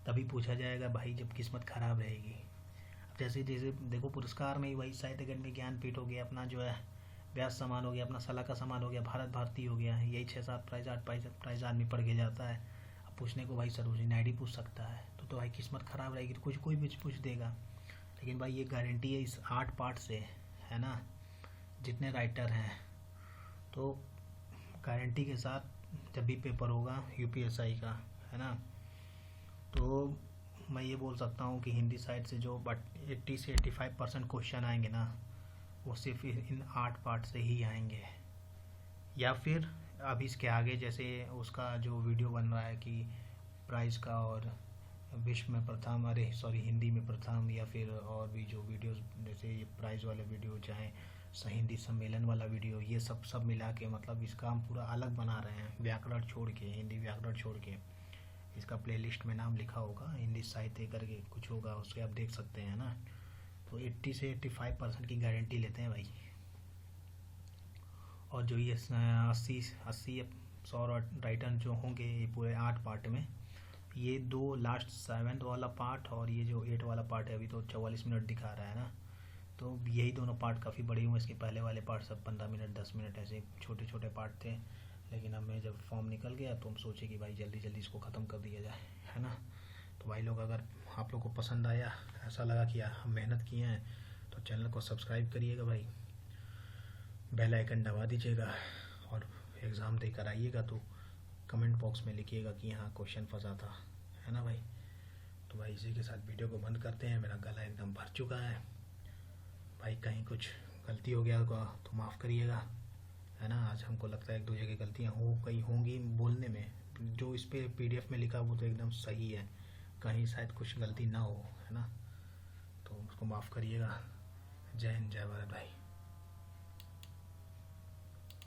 तभी पूछा जाएगा भाई जब किस्मत ख़राब रहेगी। अब जैसे देखो पुरस्कार में ही वही साहित्य अकादमी ज्ञानपीठ हो गया, अपना जो है व्यास सम्मान हो गया, अपना सलाह का सम्मान हो गया, भारत भारती हो गया, यही 6-7 प्राइज 8 प्राइज आदमी पढ़ के जाता है। अब पूछने को भाई सरोजिनी नायडू पूछ सकता है, तो भाई किस्मत ख़राब रहेगी तो कोई भी पूछ देगा। लेकिन भाई ये गारंटी है इस 8 पार्ट से, है ना, जितने राइटर हैं, तो गारंटी के साथ जब भी पेपर होगा यूपीएसआई का, है ना, तो मैं ये बोल सकता हूँ कि हिंदी साइड से जो 80 से 85% क्वेश्चन आएंगे ना, वो सिर्फ इन 8 पार्ट से ही आएंगे। या फिर अब इसके आगे जैसे उसका जो वीडियो बन रहा है कि प्राइज़ का और विश्व में प्रथम, हिंदी में प्रथम, या फिर और भी जो वीडियोस जैसे ये प्राइज़ वाले वीडियो, चाहे हिंदी सम्मेलन वाला वीडियो, ये सब मिला के मतलब इसका हम पूरा अलग बना रहे हैं, व्याकरण छोड़ के, हिंदी व्याकरण छोड़ के। इसका प्लेलिस्ट में नाम लिखा होगा, हिंदी साहित्य करके कुछ होगा, उसके आप देख सकते हैं ना। तो 80 से 85% की गारंटी लेते हैं भाई। और जो ये 80-100 राइटर जो होंगे ये पूरे 8 पार्ट में, ये 2 लास्ट 7th वाला पार्ट और ये जो 8 वाला पार्ट है, अभी तो 44 मिनट दिखा रहा है ना, तो यही दोनों पार्ट काफ़ी बड़े हुए। इसके पहले वाले पार्ट सब 15 मिनट 10 मिनट ऐसे छोटे छोटे पार्ट थे। लेकिन अब मैं जब फॉर्म निकल गया तो हम सोचे कि भाई जल्दी जल्दी इसको ख़त्म कर दिया जाए, है ना। तो भाई लोग अगर आप लोग को पसंद आया, ऐसा लगा कि हम मेहनत किए हैं, तो चैनल को सब्सक्राइब करिएगा भाई, बेल आइकन दबा दीजिएगा, और एग्ज़ाम देकर आइएगा तो कमेंट बॉक्स में लिखिएगा कि हाँ क्वेश्चन फंसा था, है ना भाई। तो भाई इसी के साथ वीडियो को बंद करते हैं, मेरा गला एकदम भर चुका है भाई, कहीं कुछ गलती हो गया तो माफ़ करिएगा, है ना। आज हमको लगता है एक दो जगह गलतियाँ हो कहीं होंगी बोलने में, जो इस पे पीडीएफ में लिखा वो तो एकदम सही है, कहीं शायद कुछ गलती ना हो, है ना। तो उसको माफ़ करिएगा। जय हिंद, जय भारत भाई।